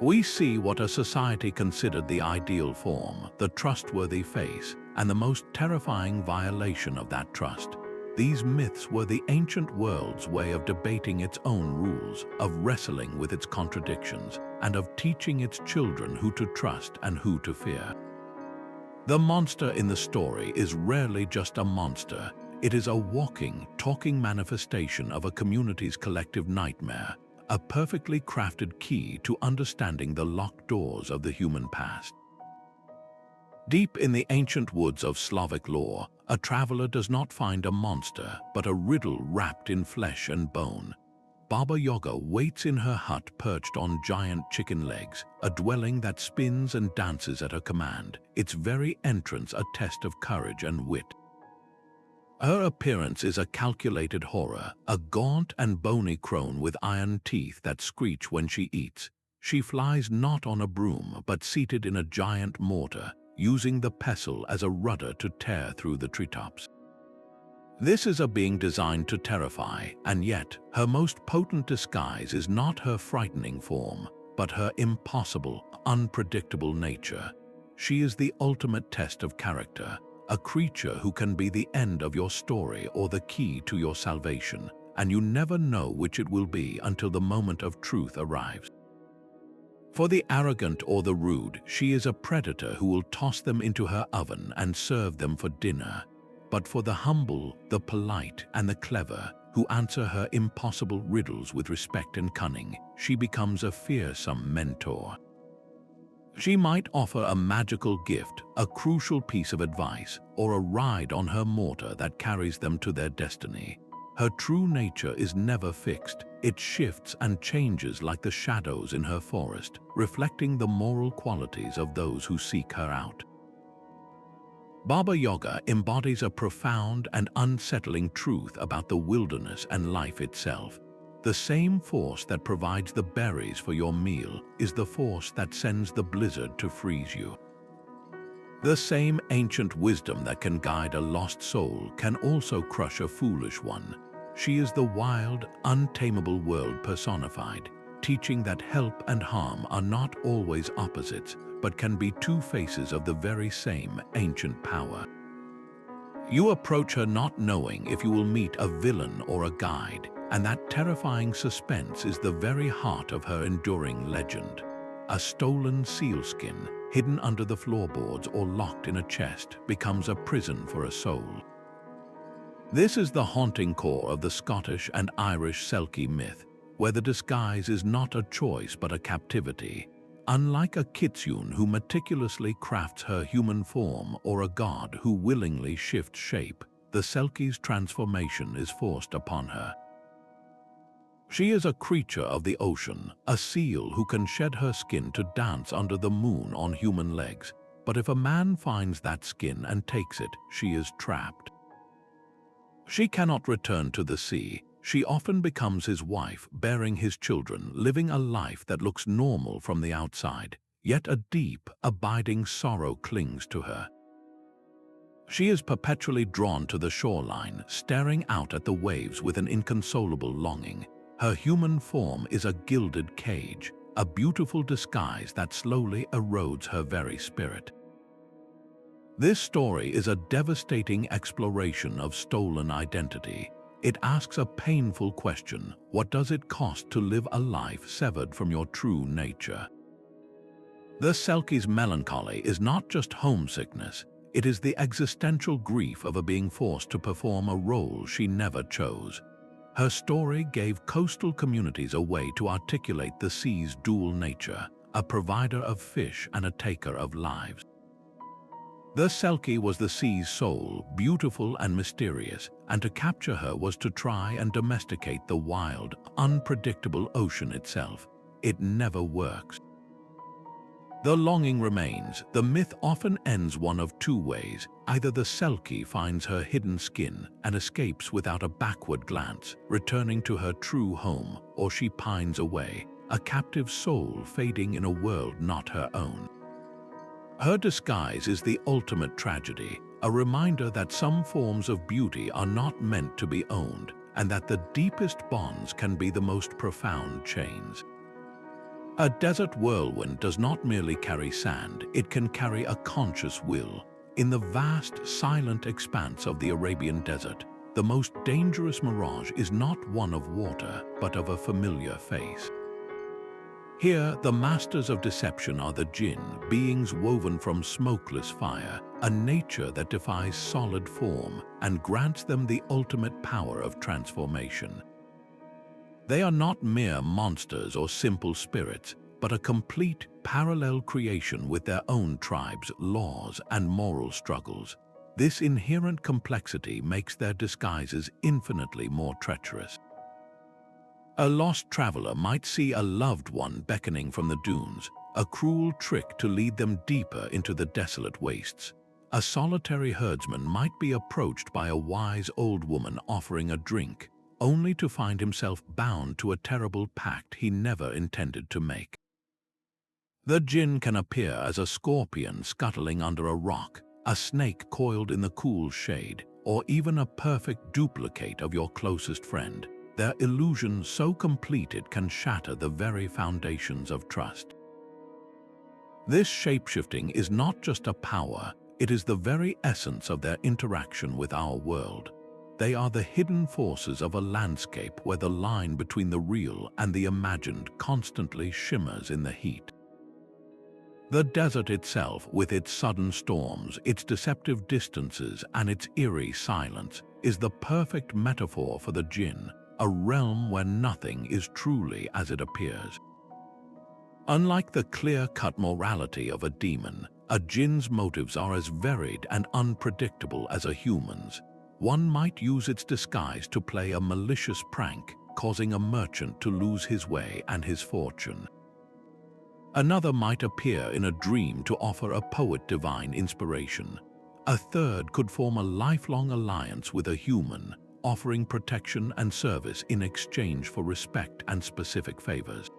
We see what a society considered the ideal form, the trustworthy face, and the most terrifying violation of that trust. These myths were the ancient world's way of debating its own rules, of wrestling with its contradictions, and of teaching its children who to trust and who to fear. The monster in the story is rarely just a monster. It is a walking, talking manifestation of a community's collective nightmare, a perfectly crafted key to understanding the locked doors of the human past. Deep in the ancient woods of Slavic lore, a traveler does not find a monster, but a riddle wrapped in flesh and bone. Baba Yaga waits in her hut perched on giant chicken legs, a dwelling that spins and dances at her command, its very entrance a test of courage and wit. Her appearance is a calculated horror, a gaunt and bony crone with iron teeth that screech when she eats. She flies not on a broom, but seated in a giant mortar, using the pestle as a rudder to tear through the treetops. This is a being designed to terrify, and yet her most potent disguise is not her frightening form, but her impossible, unpredictable nature. She is the ultimate test of character, a creature who can be the end of your story or the key to your salvation, and you never know which it will be until the moment of truth arrives. For the arrogant or the rude, she is a predator who will toss them into her oven and serve them for dinner. But for the humble, the polite, and the clever, who answer her impossible riddles with respect and cunning, she becomes a fearsome mentor. She might offer a magical gift, a crucial piece of advice, or a ride on her mortar that carries them to their destiny. Her true nature is never fixed. It shifts and changes like the shadows in her forest, reflecting the moral qualities of those who seek her out. Baba Yaga embodies a profound and unsettling truth about the wilderness and life itself. The same force that provides the berries for your meal is the force that sends the blizzard to freeze you. The same ancient wisdom that can guide a lost soul can also crush a foolish one. She is the wild, untamable world personified, teaching that help and harm are not always opposites, but can be two faces of the very same ancient power. You approach her not knowing if you will meet a villain or a guide, and that terrifying suspense is the very heart of her enduring legend. A stolen sealskin, hidden under the floorboards or locked in a chest, becomes a prison for a soul. This is the haunting core of the Scottish and Irish Selkie myth, where the disguise is not a choice but a captivity. Unlike a Kitsune who meticulously crafts her human form or a god who willingly shifts shape, the Selkie's transformation is forced upon her. She is a creature of the ocean, a seal who can shed her skin to dance under the moon on human legs. But if a man finds that skin and takes it, she is trapped. She cannot return to the sea. She often becomes his wife, bearing his children, living a life that looks normal from the outside, yet a deep, abiding sorrow clings to her. She is perpetually drawn to the shoreline, staring out at the waves with an inconsolable longing. Her human form is a gilded cage, a beautiful disguise that slowly erodes her very spirit. This story is a devastating exploration of stolen identity. It asks a painful question: what does it cost to live a life severed from your true nature? The Selkie's melancholy is not just homesickness, it is the existential grief of being forced to perform a role she never chose. Her story gave coastal communities a way to articulate the sea's dual nature, a provider of fish and a taker of lives. The Selkie was the sea's soul, beautiful and mysterious, and to capture her was to try and domesticate the wild, unpredictable ocean itself. It never works. The longing remains. The myth often ends one of two ways. Either the Selkie finds her hidden skin and escapes without a backward glance, returning to her true home, or she pines away, a captive soul fading in a world not her own. Her disguise is the ultimate tragedy, a reminder that some forms of beauty are not meant to be owned, and that the deepest bonds can be the most profound chains. A desert whirlwind does not merely carry sand, it can carry a conscious will. In the vast, silent expanse of the Arabian desert, the most dangerous mirage is not one of water, but of a familiar face. Here, the masters of deception are the jinn, beings woven from smokeless fire, a nature that defies solid form and grants them the ultimate power of transformation. They are not mere monsters or simple spirits. but a complete, parallel creation with their own tribes, laws, and moral struggles. This inherent complexity makes their disguises infinitely more treacherous. A lost traveler might see a loved one beckoning from the dunes, a cruel trick to lead them deeper into the desolate wastes. A solitary herdsman might be approached by a wise old woman offering a drink, only to find himself bound to a terrible pact he never intended to make. The jinn can appear as a scorpion scuttling under a rock, a snake coiled in the cool shade, or even a perfect duplicate of your closest friend. Their illusion so complete it can shatter the very foundations of trust. This shape-shifting is not just a power, it is the very essence of their interaction with our world. They are the hidden forces of a landscape where the line between the real and the imagined constantly shimmers in the heat. The desert itself, with its sudden storms, its deceptive distances, and its eerie silence, is the perfect metaphor for the jinn, a realm where nothing is truly as it appears. Unlike the clear-cut morality of a demon, a jinn's motives are as varied and unpredictable as a human's. One might use its disguise to play a malicious prank, causing a merchant to lose his way and his fortune. Another might appear in a dream to offer a poet divine inspiration. A third could form a lifelong alliance with a human, offering protection and service in exchange for respect and specific favors.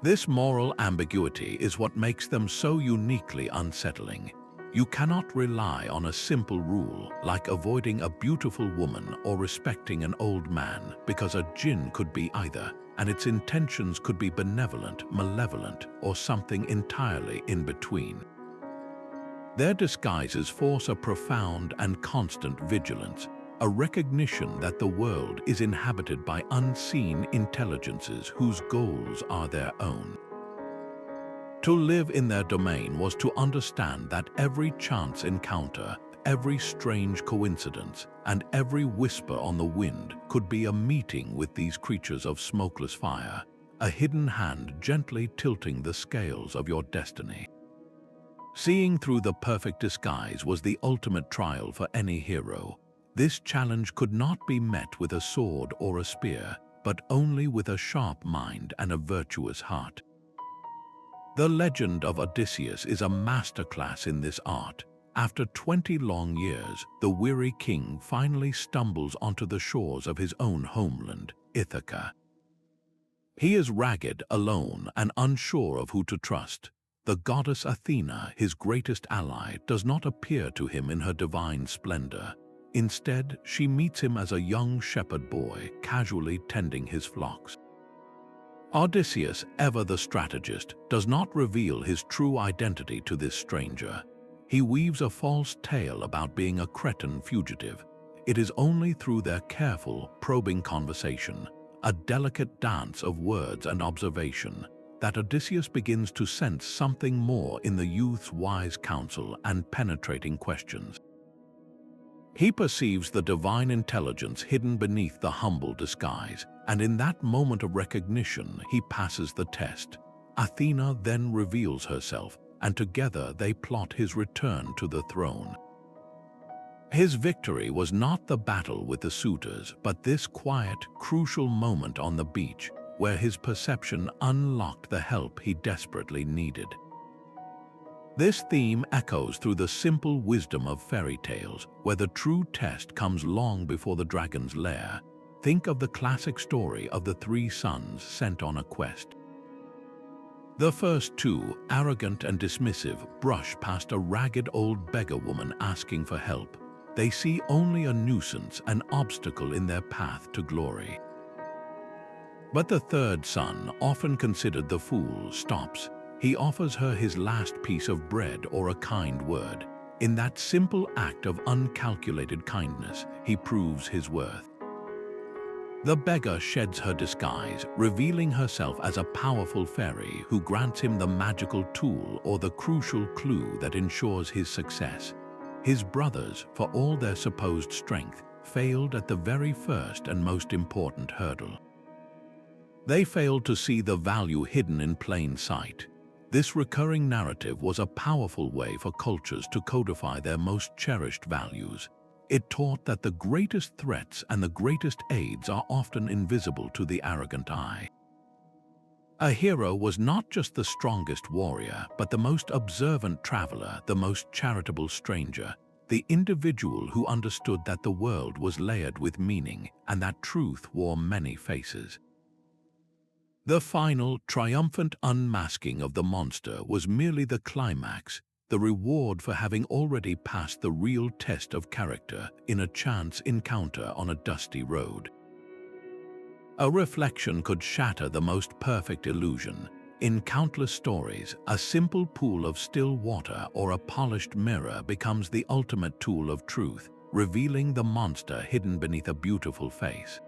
This moral ambiguity is what makes them so uniquely unsettling. You cannot rely on a simple rule like avoiding a beautiful woman or respecting an old man, because a jinn could be either, and its intentions could be benevolent, malevolent, or something entirely in between. Their disguises force a profound and constant vigilance, a recognition that the world is inhabited by unseen intelligences whose goals are their own. To live in their domain was to understand that every chance encounter, every strange coincidence, and every whisper on the wind could be a meeting with these creatures of smokeless fire, a hidden hand gently tilting the scales of your destiny. Seeing through the perfect disguise was the ultimate trial for any hero. This challenge could not be met with a sword or a spear, but only with a sharp mind and a virtuous heart. The legend of Odysseus is a masterclass in this art. After 20 long years, the weary king finally stumbles onto the shores of his own homeland, Ithaca. He is ragged, alone, and unsure of who to trust. The goddess Athena, his greatest ally, does not appear to him in her divine splendor. Instead, she meets him as a young shepherd boy, casually tending his flocks. Odysseus, ever the strategist, does not reveal his true identity to this stranger. He weaves a false tale about being a Cretan fugitive. It is only through their careful, probing conversation, a delicate dance of words and observation, that Odysseus begins to sense something more in the youth's wise counsel and penetrating questions. He perceives the divine intelligence hidden beneath the humble disguise, and in that moment of recognition, he passes the test. Athena then reveals herself, and together they plot his return to the throne. His victory was not the battle with the suitors, but this quiet, crucial moment on the beach, where his perception unlocked the help he desperately needed. This theme echoes through the simple wisdom of fairy tales, where the true test comes long before the dragon's lair. Think of the classic story of the three sons sent on a quest. The first two, arrogant and dismissive, brush past a ragged old beggar woman asking for help. They see only a nuisance, an obstacle in their path to glory. But the third son, often considered the fool, stops. He offers her his last piece of bread or a kind word. In that simple act of uncalculated kindness, he proves his worth. The beggar sheds her disguise, revealing herself as a powerful fairy who grants him the magical tool or the crucial clue that ensures his success. His brothers, for all their supposed strength, failed at the very first and most important hurdle. They failed to see the value hidden in plain sight. This recurring narrative was a powerful way for cultures to codify their most cherished values. It taught that the greatest threats and the greatest aids are often invisible to the arrogant eye. A hero was not just the strongest warrior, but the most observant traveler, the most charitable stranger, the individual who understood that the world was layered with meaning and that truth wore many faces. The final, triumphant unmasking of the monster was merely the climax, the reward for having already passed the real test of character in a chance encounter on a dusty road. A reflection could shatter the most perfect illusion. In countless stories, a simple pool of still water or a polished mirror becomes the ultimate tool of truth, revealing the monster hidden beneath a beautiful face.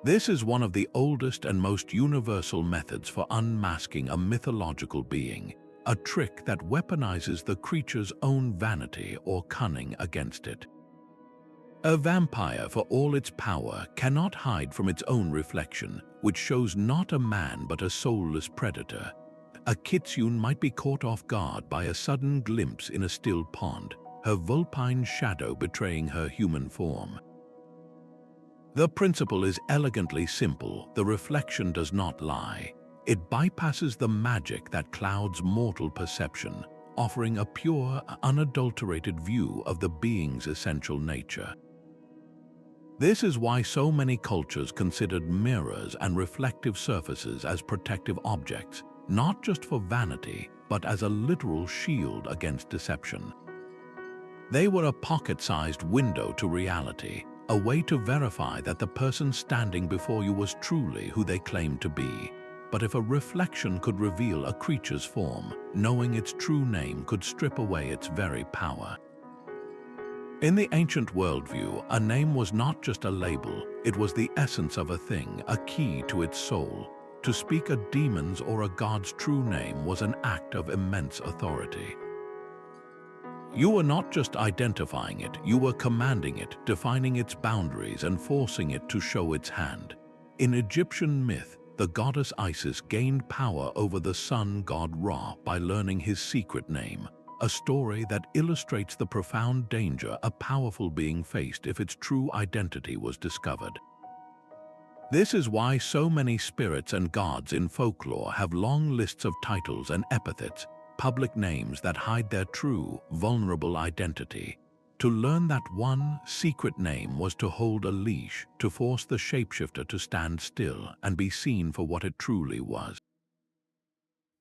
This is one of the oldest and most universal methods for unmasking a mythological being, a trick that weaponizes the creature's own vanity or cunning against it. A vampire, for all its power, cannot hide from its own reflection, which shows not a man but a soulless predator. A kitsune might be caught off guard by a sudden glimpse in a still pond, her vulpine shadow betraying her human form. The principle is elegantly simple. The reflection does not lie. It bypasses the magic that clouds mortal perception, offering a pure, unadulterated view of the being's essential nature. This is why so many cultures considered mirrors and reflective surfaces as protective objects, not just for vanity, but as a literal shield against deception. They were a pocket-sized window to reality, a way to verify that the person standing before you was truly who they claimed to be. But if a reflection could reveal a creature's form, knowing its true name could strip away its very power. In the ancient worldview, a name was not just a label, it was the essence of a thing, a key to its soul. To speak a demon's or a god's true name was an act of immense authority. You were not just identifying it, you were commanding it, defining its boundaries and forcing it to show its hand. In Egyptian myth, the goddess Isis gained power over the sun god Ra by learning his secret name, a story that illustrates the profound danger a powerful being faced if its true identity was discovered. This is why so many spirits and gods in folklore have long lists of titles and epithets, public names that hide their true, vulnerable identity. To learn that one secret name was to hold a leash, to force the shapeshifter to stand still and be seen for what it truly was.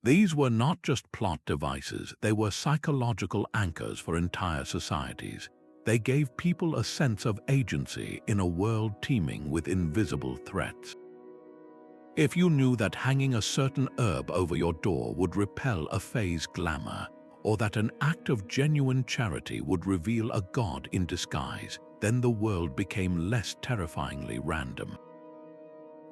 These were not just plot devices, they were psychological anchors for entire societies. They gave people a sense of agency in a world teeming with invisible threats. If you knew that hanging a certain herb over your door would repel a fae's glamour, or that an act of genuine charity would reveal a god in disguise, then the world became less terrifyingly random.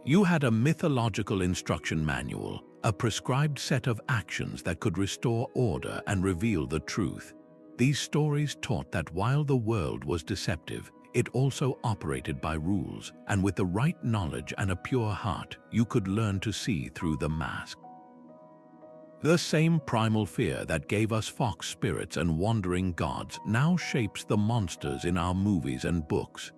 You had a mythological instruction manual, a prescribed set of actions that could restore order and reveal the truth. These stories taught that while the world was deceptive, it also operated by rules, and with the right knowledge and a pure heart, you could learn to see through the mask. The same primal fear that gave us fox spirits and wandering gods now shapes the monsters in our movies and books.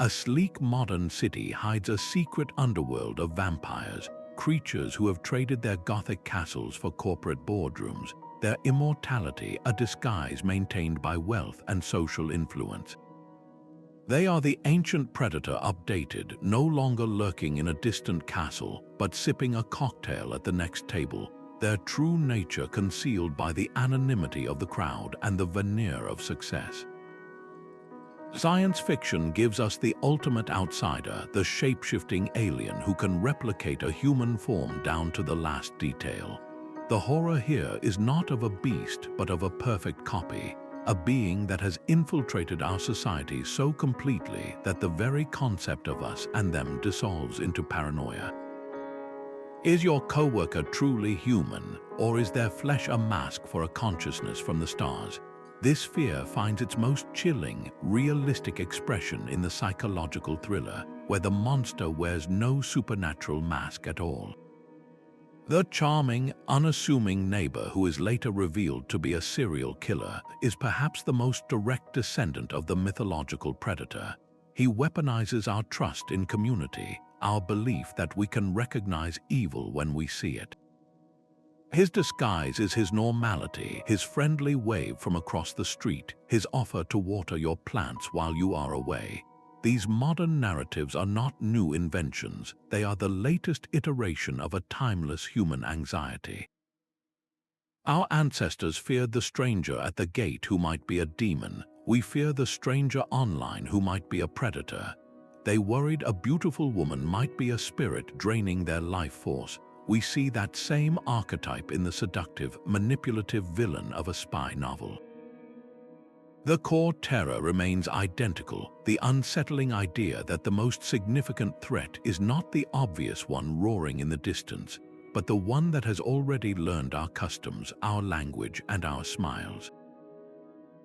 A sleek modern city hides a secret underworld of vampires, creatures who have traded their gothic castles for corporate boardrooms, their immortality a disguise maintained by wealth and social influence. They are the ancient predator updated, no longer lurking in a distant castle, but sipping a cocktail at the next table, their true nature concealed by the anonymity of the crowd and the veneer of success. Science fiction gives us the ultimate outsider, the shape-shifting alien who can replicate a human form down to the last detail. The horror here is not of a beast, but of a perfect copy, a being that has infiltrated our society so completely that the very concept of us and them dissolves into paranoia. Is your coworker truly human, or is their flesh a mask for a consciousness from the stars? This fear finds its most chilling, realistic expression in the psychological thriller where the monster wears no supernatural mask at all. The charming, unassuming neighbor who is later revealed to be a serial killer is perhaps the most direct descendant of the mythological predator. He weaponizes our trust in community, our belief that we can recognize evil when we see it. His disguise is his normality, his friendly wave from across the street, his offer to water your plants while you are away. These modern narratives are not new inventions, they are the latest iteration of a timeless human anxiety. Our ancestors feared the stranger at the gate who might be a demon. We fear the stranger online who might be a predator. They worried a beautiful woman might be a spirit draining their life force. We see that same archetype in the seductive, manipulative villain of a spy novel. The core terror remains identical, the unsettling idea that the most significant threat is not the obvious one roaring in the distance, but the one that has already learned our customs, our language, and our smiles.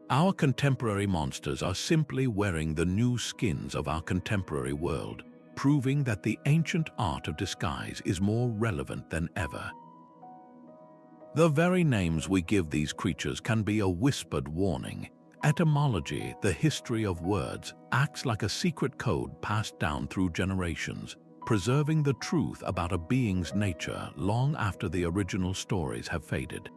Our contemporary monsters are simply wearing the new skins of our contemporary world, proving that the ancient art of disguise is more relevant than ever. The very names we give these creatures can be a whispered warning. Etymology, the history of words, acts like a secret code passed down through generations, preserving the truth about a being's nature long after the original stories have faded.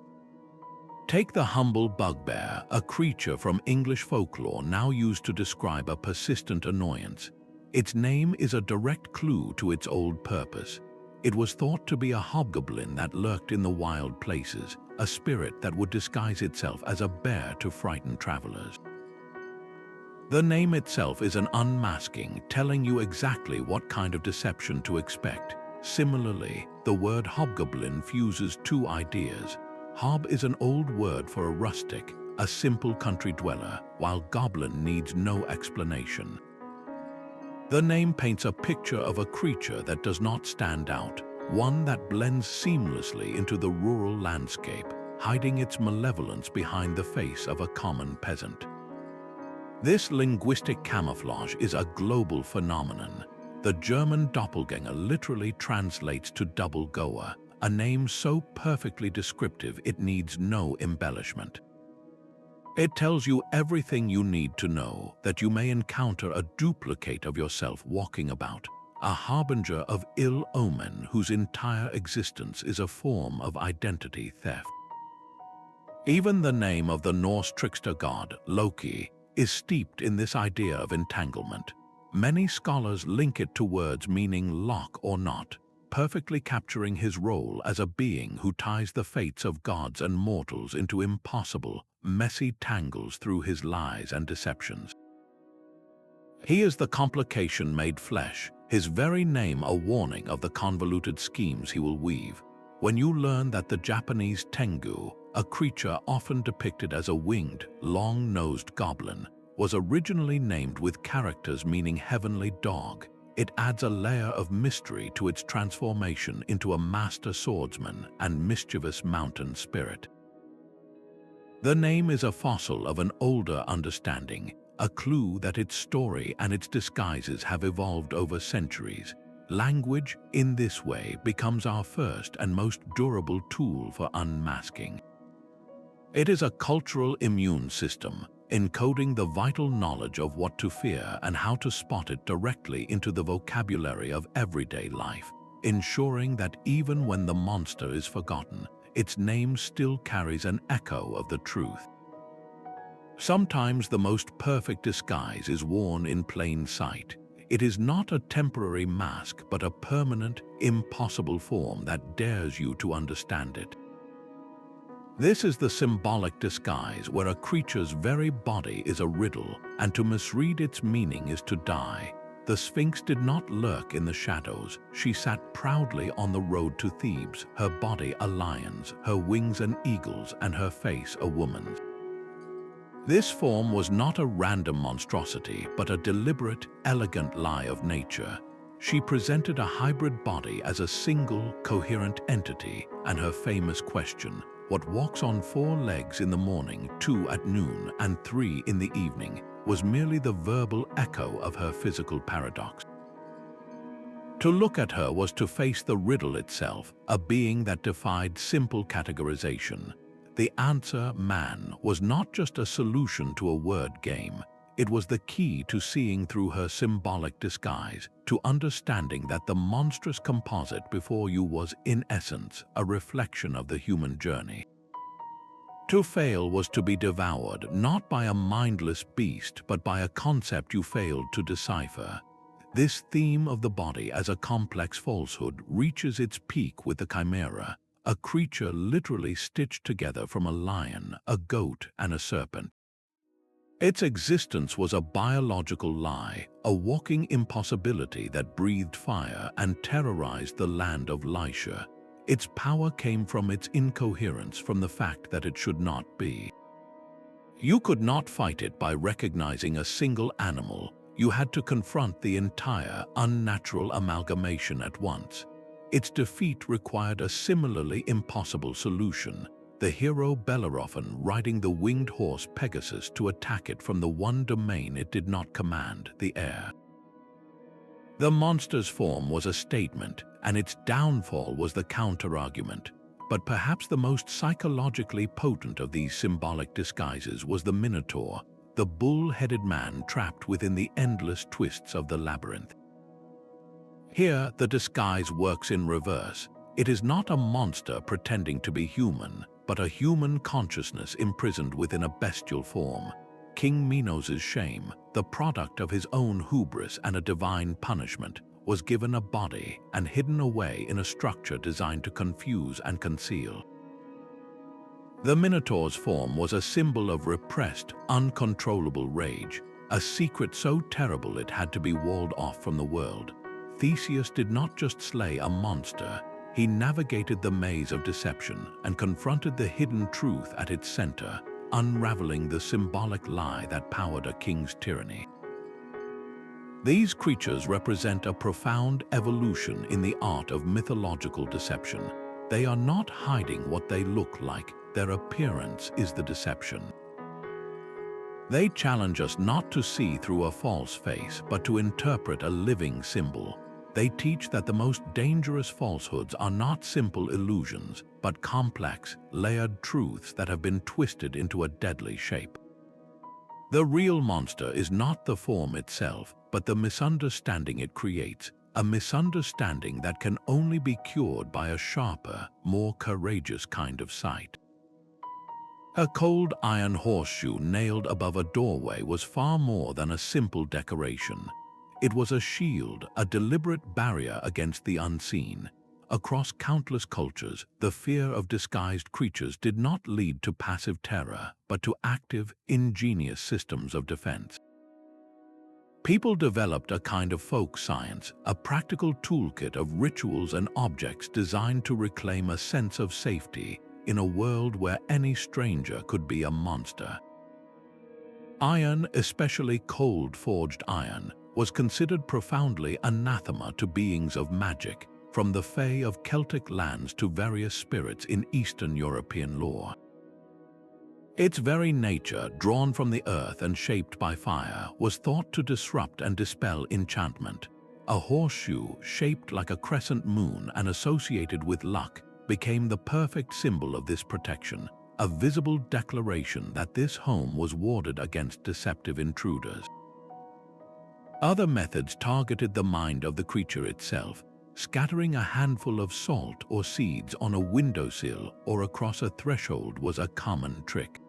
Take the humble bugbear, a creature from English folklore now used to describe a persistent annoyance. Its name is a direct clue to its old purpose. It was thought to be a hobgoblin that lurked in the wild places, a spirit that would disguise itself as a bear to frighten travelers. The name itself is an unmasking, telling you exactly what kind of deception to expect. Similarly, the word hobgoblin fuses two ideas. Hob is an old word for a rustic, a simple country dweller, while goblin needs no explanation. The name paints a picture of a creature that does not stand out, one that blends seamlessly into the rural landscape, hiding its malevolence behind the face of a common peasant. This linguistic camouflage is a global phenomenon. The German doppelganger literally translates to double goer, a name so perfectly descriptive it needs no embellishment. It tells you everything you need to know, that you may encounter a duplicate of yourself walking about, a harbinger of ill omen whose entire existence is a form of identity theft. Even the name of the Norse trickster god, Loki, is steeped in this idea of entanglement. Many scholars link it to words meaning lock or knot, perfectly capturing his role as a being who ties the fates of gods and mortals into impossible, messy tangles through his lies and deceptions. He is the complication made flesh, his very name a warning of the convoluted schemes he will weave. When you learn that the Japanese Tengu, a creature often depicted as a winged, long-nosed goblin, was originally named with characters meaning heavenly dog, it adds a layer of mystery to its transformation into a master swordsman and mischievous mountain spirit. The name is a fossil of an older understanding, a clue that its story and its disguises have evolved over centuries. Language, in this way, becomes our first and most durable tool for unmasking. It is a cultural immune system, encoding the vital knowledge of what to fear and how to spot it directly into the vocabulary of everyday life, ensuring that even when the monster is forgotten, its name still carries an echo of the truth. Sometimes the most perfect disguise is worn in plain sight. It is not a temporary mask, but a permanent, impossible form that dares you to understand it. This is the symbolic disguise where a creature's very body is a riddle, and to misread its meaning is to die. The Sphinx did not lurk in the shadows. She sat proudly on the road to Thebes, her body a lion's, her wings an eagle's, and her face a woman's. This form was not a random monstrosity, but a deliberate, elegant lie of nature. She presented a hybrid body as a single, coherent entity, and her famous question, what walks on 4 legs in the morning, 2 at noon, and 3 in the evening, was merely the verbal echo of her physical paradox. To look at her was to face the riddle itself, a being that defied simple categorization. The answer, man, was not just a solution to a word game. It was the key to seeing through her symbolic disguise, to understanding that the monstrous composite before you was, in essence, a reflection of the human journey. To fail was to be devoured, not by a mindless beast, but by a concept you failed to decipher. This theme of the body as a complex falsehood reaches its peak with the chimera, a creature literally stitched together from a lion, a goat, and a serpent. Its existence was a biological lie, a walking impossibility that breathed fire and terrorized the land of Lycia. Its power came from its incoherence, from the fact that it should not be. You could not fight it by recognizing a single animal. You had to confront the entire, unnatural amalgamation at once. Its defeat required a similarly impossible solution: the hero Bellerophon riding the winged horse Pegasus to attack it from the one domain it did not command, the air. The monster's form was a statement, and its downfall was the counter-argument. But perhaps the most psychologically potent of these symbolic disguises was the Minotaur, the bull-headed man trapped within the endless twists of the labyrinth. Here, the disguise works in reverse. It is not a monster pretending to be human, but a human consciousness imprisoned within a bestial form. King Minos's shame, the product of his own hubris and a divine punishment, was given a body and hidden away in a structure designed to confuse and conceal. The Minotaur's form was a symbol of repressed, uncontrollable rage, a secret so terrible it had to be walled off from the world. Theseus did not just slay a monster, he navigated the maze of deception and confronted the hidden truth at its center, unraveling the symbolic lie that powered a king's tyranny. These creatures represent a profound evolution in the art of mythological deception. They are not hiding what they look like, their appearance is the deception. They challenge us not to see through a false face, but to interpret a living symbol. They teach that the most dangerous falsehoods are not simple illusions, but complex, layered truths that have been twisted into a deadly shape. The real monster is not the form itself, but the misunderstanding it creates, a misunderstanding that can only be cured by a sharper, more courageous kind of sight. A cold iron horseshoe nailed above a doorway was far more than a simple decoration. It was a shield, a deliberate barrier against the unseen. Across countless cultures, the fear of disguised creatures did not lead to passive terror, but to active, ingenious systems of defense. People developed a kind of folk science, a practical toolkit of rituals and objects designed to reclaim a sense of safety in a world where any stranger could be a monster. Iron, especially cold-forged iron, was considered profoundly anathema to beings of magic, from the fae of Celtic lands to various spirits in Eastern European lore. Its very nature, drawn from the earth and shaped by fire, was thought to disrupt and dispel enchantment. A horseshoe, shaped like a crescent moon and associated with luck, became the perfect symbol of this protection, a visible declaration that this home was warded against deceptive intruders. Other methods targeted the mind of the creature itself. Scattering a handful of salt or seeds on a windowsill or across a threshold was a common trick.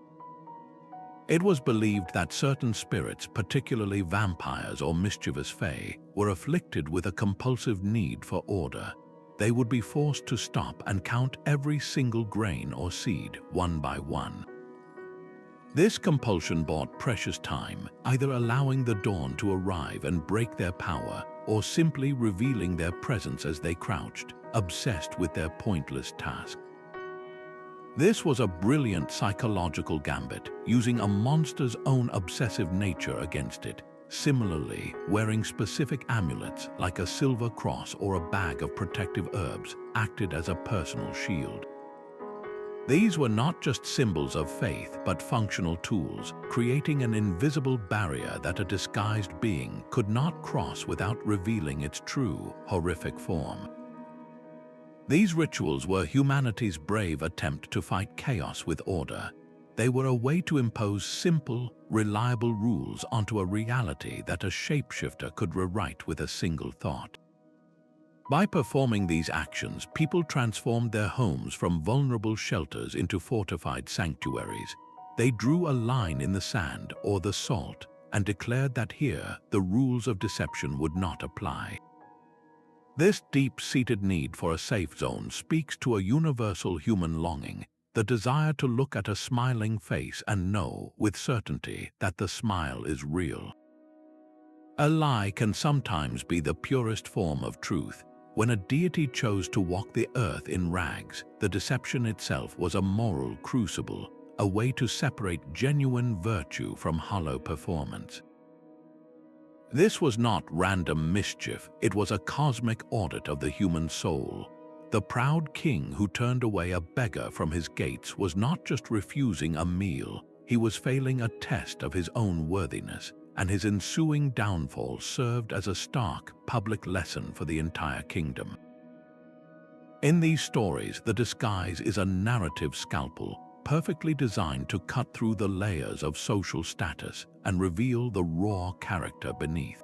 It was believed that certain spirits, particularly vampires or mischievous fae, were afflicted with a compulsive need for order. They would be forced to stop and count every single grain or seed, one by one. This compulsion bought precious time, either allowing the dawn to arrive and break their power, or simply revealing their presence as they crouched, obsessed with their pointless task. This was a brilliant psychological gambit, using a monster's own obsessive nature against it. Similarly, wearing specific amulets, like a silver cross or a bag of protective herbs, acted as a personal shield. These were not just symbols of faith, but functional tools, creating an invisible barrier that a disguised being could not cross without revealing its true, horrific form. These rituals were humanity's brave attempt to fight chaos with order. They were a way to impose simple, reliable rules onto a reality that a shapeshifter could rewrite with a single thought. By performing these actions, people transformed their homes from vulnerable shelters into fortified sanctuaries. They drew a line in the sand or the salt and declared that here the rules of deception would not apply. This deep-seated need for a safe zone speaks to a universal human longing, the desire to look at a smiling face and know with certainty that the smile is real. A lie can sometimes be the purest form of truth. When a deity chose to walk the earth in rags, the deception itself was a moral crucible, a way to separate genuine virtue from hollow performance. This was not random mischief, it was a cosmic audit of the human soul. The proud king who turned away a beggar from his gates was not just refusing a meal, he was failing a test of his own worthiness, and his ensuing downfall served as a stark public lesson for the entire kingdom. In these stories, the disguise is a narrative scalpel, perfectly designed to cut through the layers of social status and reveal the raw character beneath.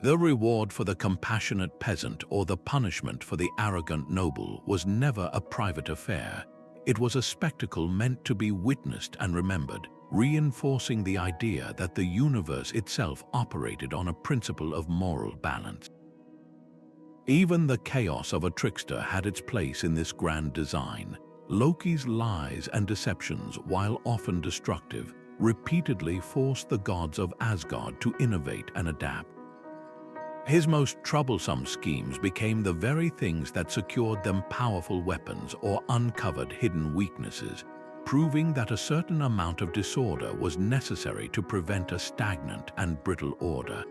The reward for the compassionate peasant or the punishment for the arrogant noble was never a private affair. It was a spectacle meant to be witnessed and remembered, reinforcing the idea that the universe itself operated on a principle of moral balance. Even the chaos of a trickster had its place in this grand design. Loki's lies and deceptions, while often destructive, repeatedly forced the gods of Asgard to innovate and adapt. His most troublesome schemes became the very things that secured them powerful weapons or uncovered hidden weaknesses, proving that a certain amount of disorder was necessary to prevent a stagnant and brittle order.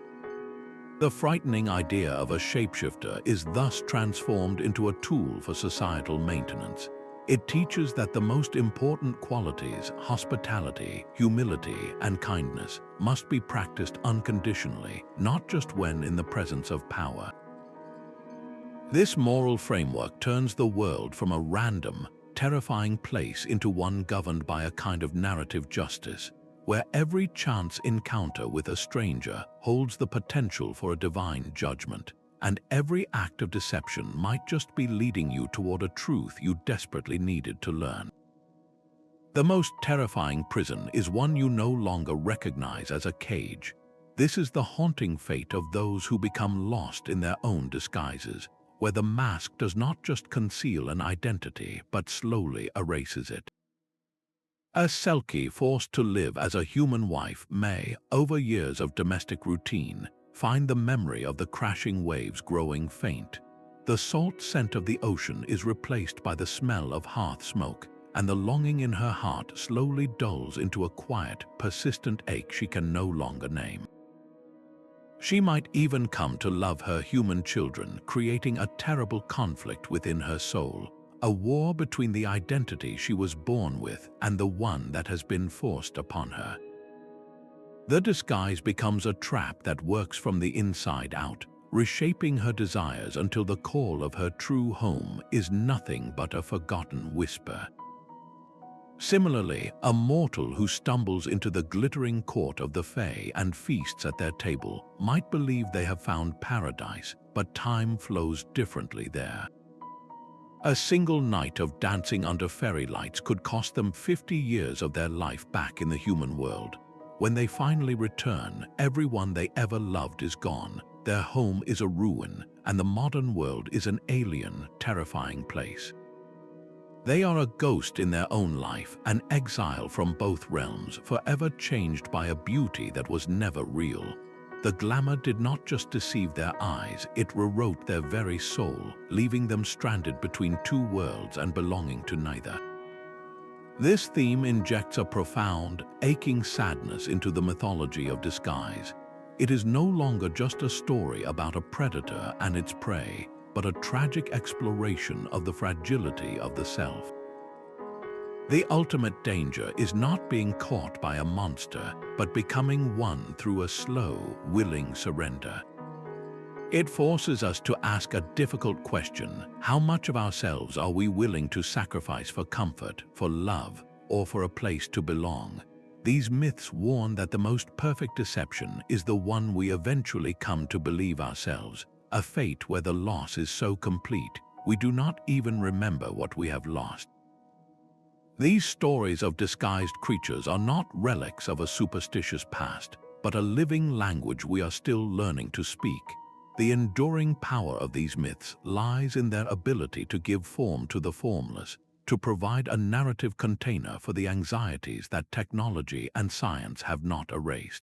The frightening idea of a shapeshifter is thus transformed into a tool for societal maintenance. It teaches that the most important qualities, hospitality, humility, and kindness, must be practiced unconditionally, not just when in the presence of power. This moral framework turns the world from a random, terrifying place into one governed by a kind of narrative justice, where every chance encounter with a stranger holds the potential for a divine judgment, and every act of deception might just be leading you toward a truth you desperately needed to learn. The most terrifying prison is one you no longer recognize as a cage. This is the haunting fate of those who become lost in their own disguises, where the mask does not just conceal an identity but slowly erases it. A Selkie forced to live as a human wife may, over years of domestic routine, find the memory of the crashing waves growing faint. The salt scent of the ocean is replaced by the smell of hearth smoke, and the longing in her heart slowly dulls into a quiet, persistent ache she can no longer name. She might even come to love her human children, creating a terrible conflict within her soul, a war between the identity she was born with and the one that has been forced upon her. The disguise becomes a trap that works from the inside out, reshaping her desires until the call of her true home is nothing but a forgotten whisper. Similarly, a mortal who stumbles into the glittering court of the Fae and feasts at their table might believe they have found paradise, but time flows differently there. A single night of dancing under fairy lights could cost them 50 years of their life back in the human world. When they finally return, everyone they ever loved is gone, their home is a ruin, and the modern world is an alien, terrifying place. They are a ghost in their own life, an exile from both realms, forever changed by a beauty that was never real. The glamour did not just deceive their eyes, it rewrote their very soul, leaving them stranded between two worlds and belonging to neither. This theme injects a profound, aching sadness into the mythology of disguise. It is no longer just a story about a predator and its prey, but a tragic exploration of the fragility of the self. The ultimate danger is not being caught by a monster, but becoming one through a slow, willing surrender. It forces us to ask a difficult question: how much of ourselves are we willing to sacrifice for comfort, for love, or for a place to belong? These myths warn that the most perfect deception is the one we eventually come to believe ourselves, a fate where the loss is so complete we do not even remember what we have lost. These stories of disguised creatures are not relics of a superstitious past, but a living language we are still learning to speak. The enduring power of these myths lies in their ability to give form to the formless, to provide a narrative container for the anxieties that technology and science have not erased.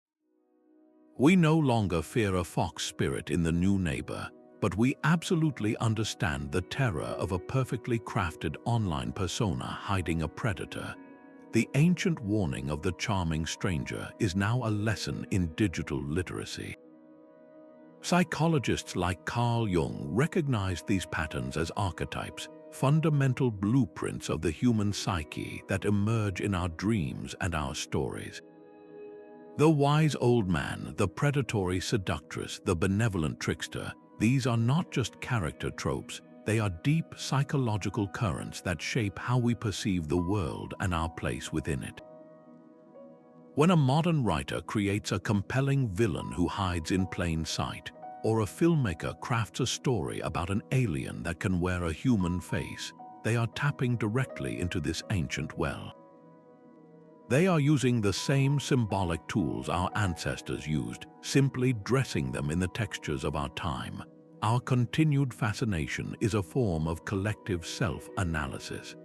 We no longer fear a fox spirit in the new neighbor, but we absolutely understand the terror of a perfectly crafted online persona hiding a predator. The ancient warning of the charming stranger is now a lesson in digital literacy. Psychologists like Carl Jung recognized these patterns as archetypes, fundamental blueprints of the human psyche that emerge in our dreams and our stories. The wise old man, the predatory seductress, the benevolent trickster, these are not just character tropes, they are deep psychological currents that shape how we perceive the world and our place within it. When a modern writer creates a compelling villain who hides in plain sight, or a filmmaker crafts a story about an alien that can wear a human face, they are tapping directly into this ancient well. They are using the same symbolic tools our ancestors used, simply dressing them in the textures of our time. Our continued fascination is a form of collective self-analysis.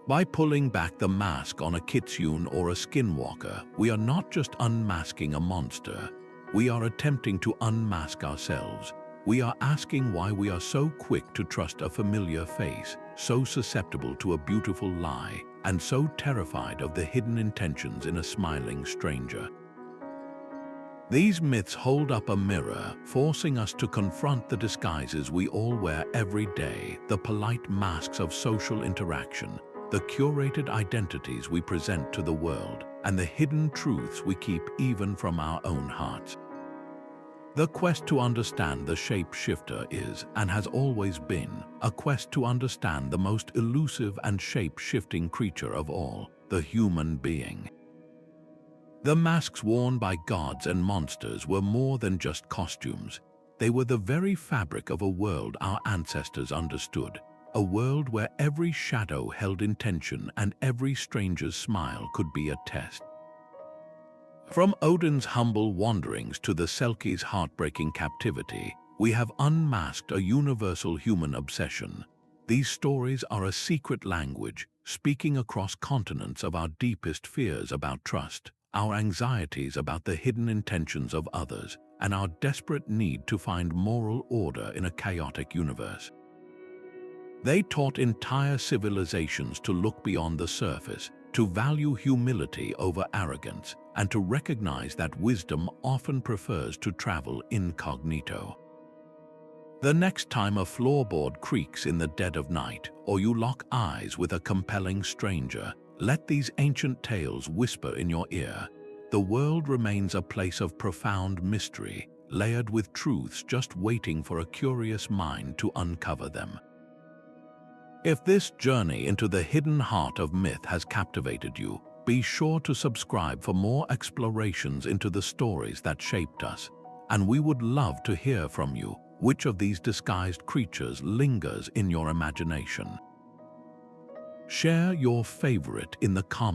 By pulling back the mask on a kitsune or a skinwalker, we are not just unmasking a monster. We are attempting to unmask ourselves. We are asking why we are so quick to trust a familiar face, so susceptible to a beautiful lie, and so terrified of the hidden intentions in a smiling stranger. These myths hold up a mirror, forcing us to confront the disguises we all wear every day, the polite masks of social interaction, the curated identities we present to the world, and the hidden truths we keep even from our own hearts. The quest to understand the shapeshifter is, and has always been, a quest to understand the most elusive and shape-shifting creature of all, the human being. The masks worn by gods and monsters were more than just costumes. They were the very fabric of a world our ancestors understood, a world where every shadow held intention and every stranger's smile could be a test. From Odin's humble wanderings to the Selkie's heartbreaking captivity, we have unmasked a universal human obsession. These stories are a secret language, speaking across continents of our deepest fears about trust, our anxieties about the hidden intentions of others, and our desperate need to find moral order in a chaotic universe. They taught entire civilizations to look beyond the surface, to value humility over arrogance, and to recognize that wisdom often prefers to travel incognito. The next time a floorboard creaks in the dead of night, or you lock eyes with a compelling stranger, let these ancient tales whisper in your ear. The world remains a place of profound mystery, layered with truths just waiting for a curious mind to uncover them. If this journey into the hidden heart of myth has captivated you, be sure to subscribe for more explorations into the stories that shaped us. And we would love to hear from you. Which of these disguised creatures lingers in your imagination? Share your favorite in the comments.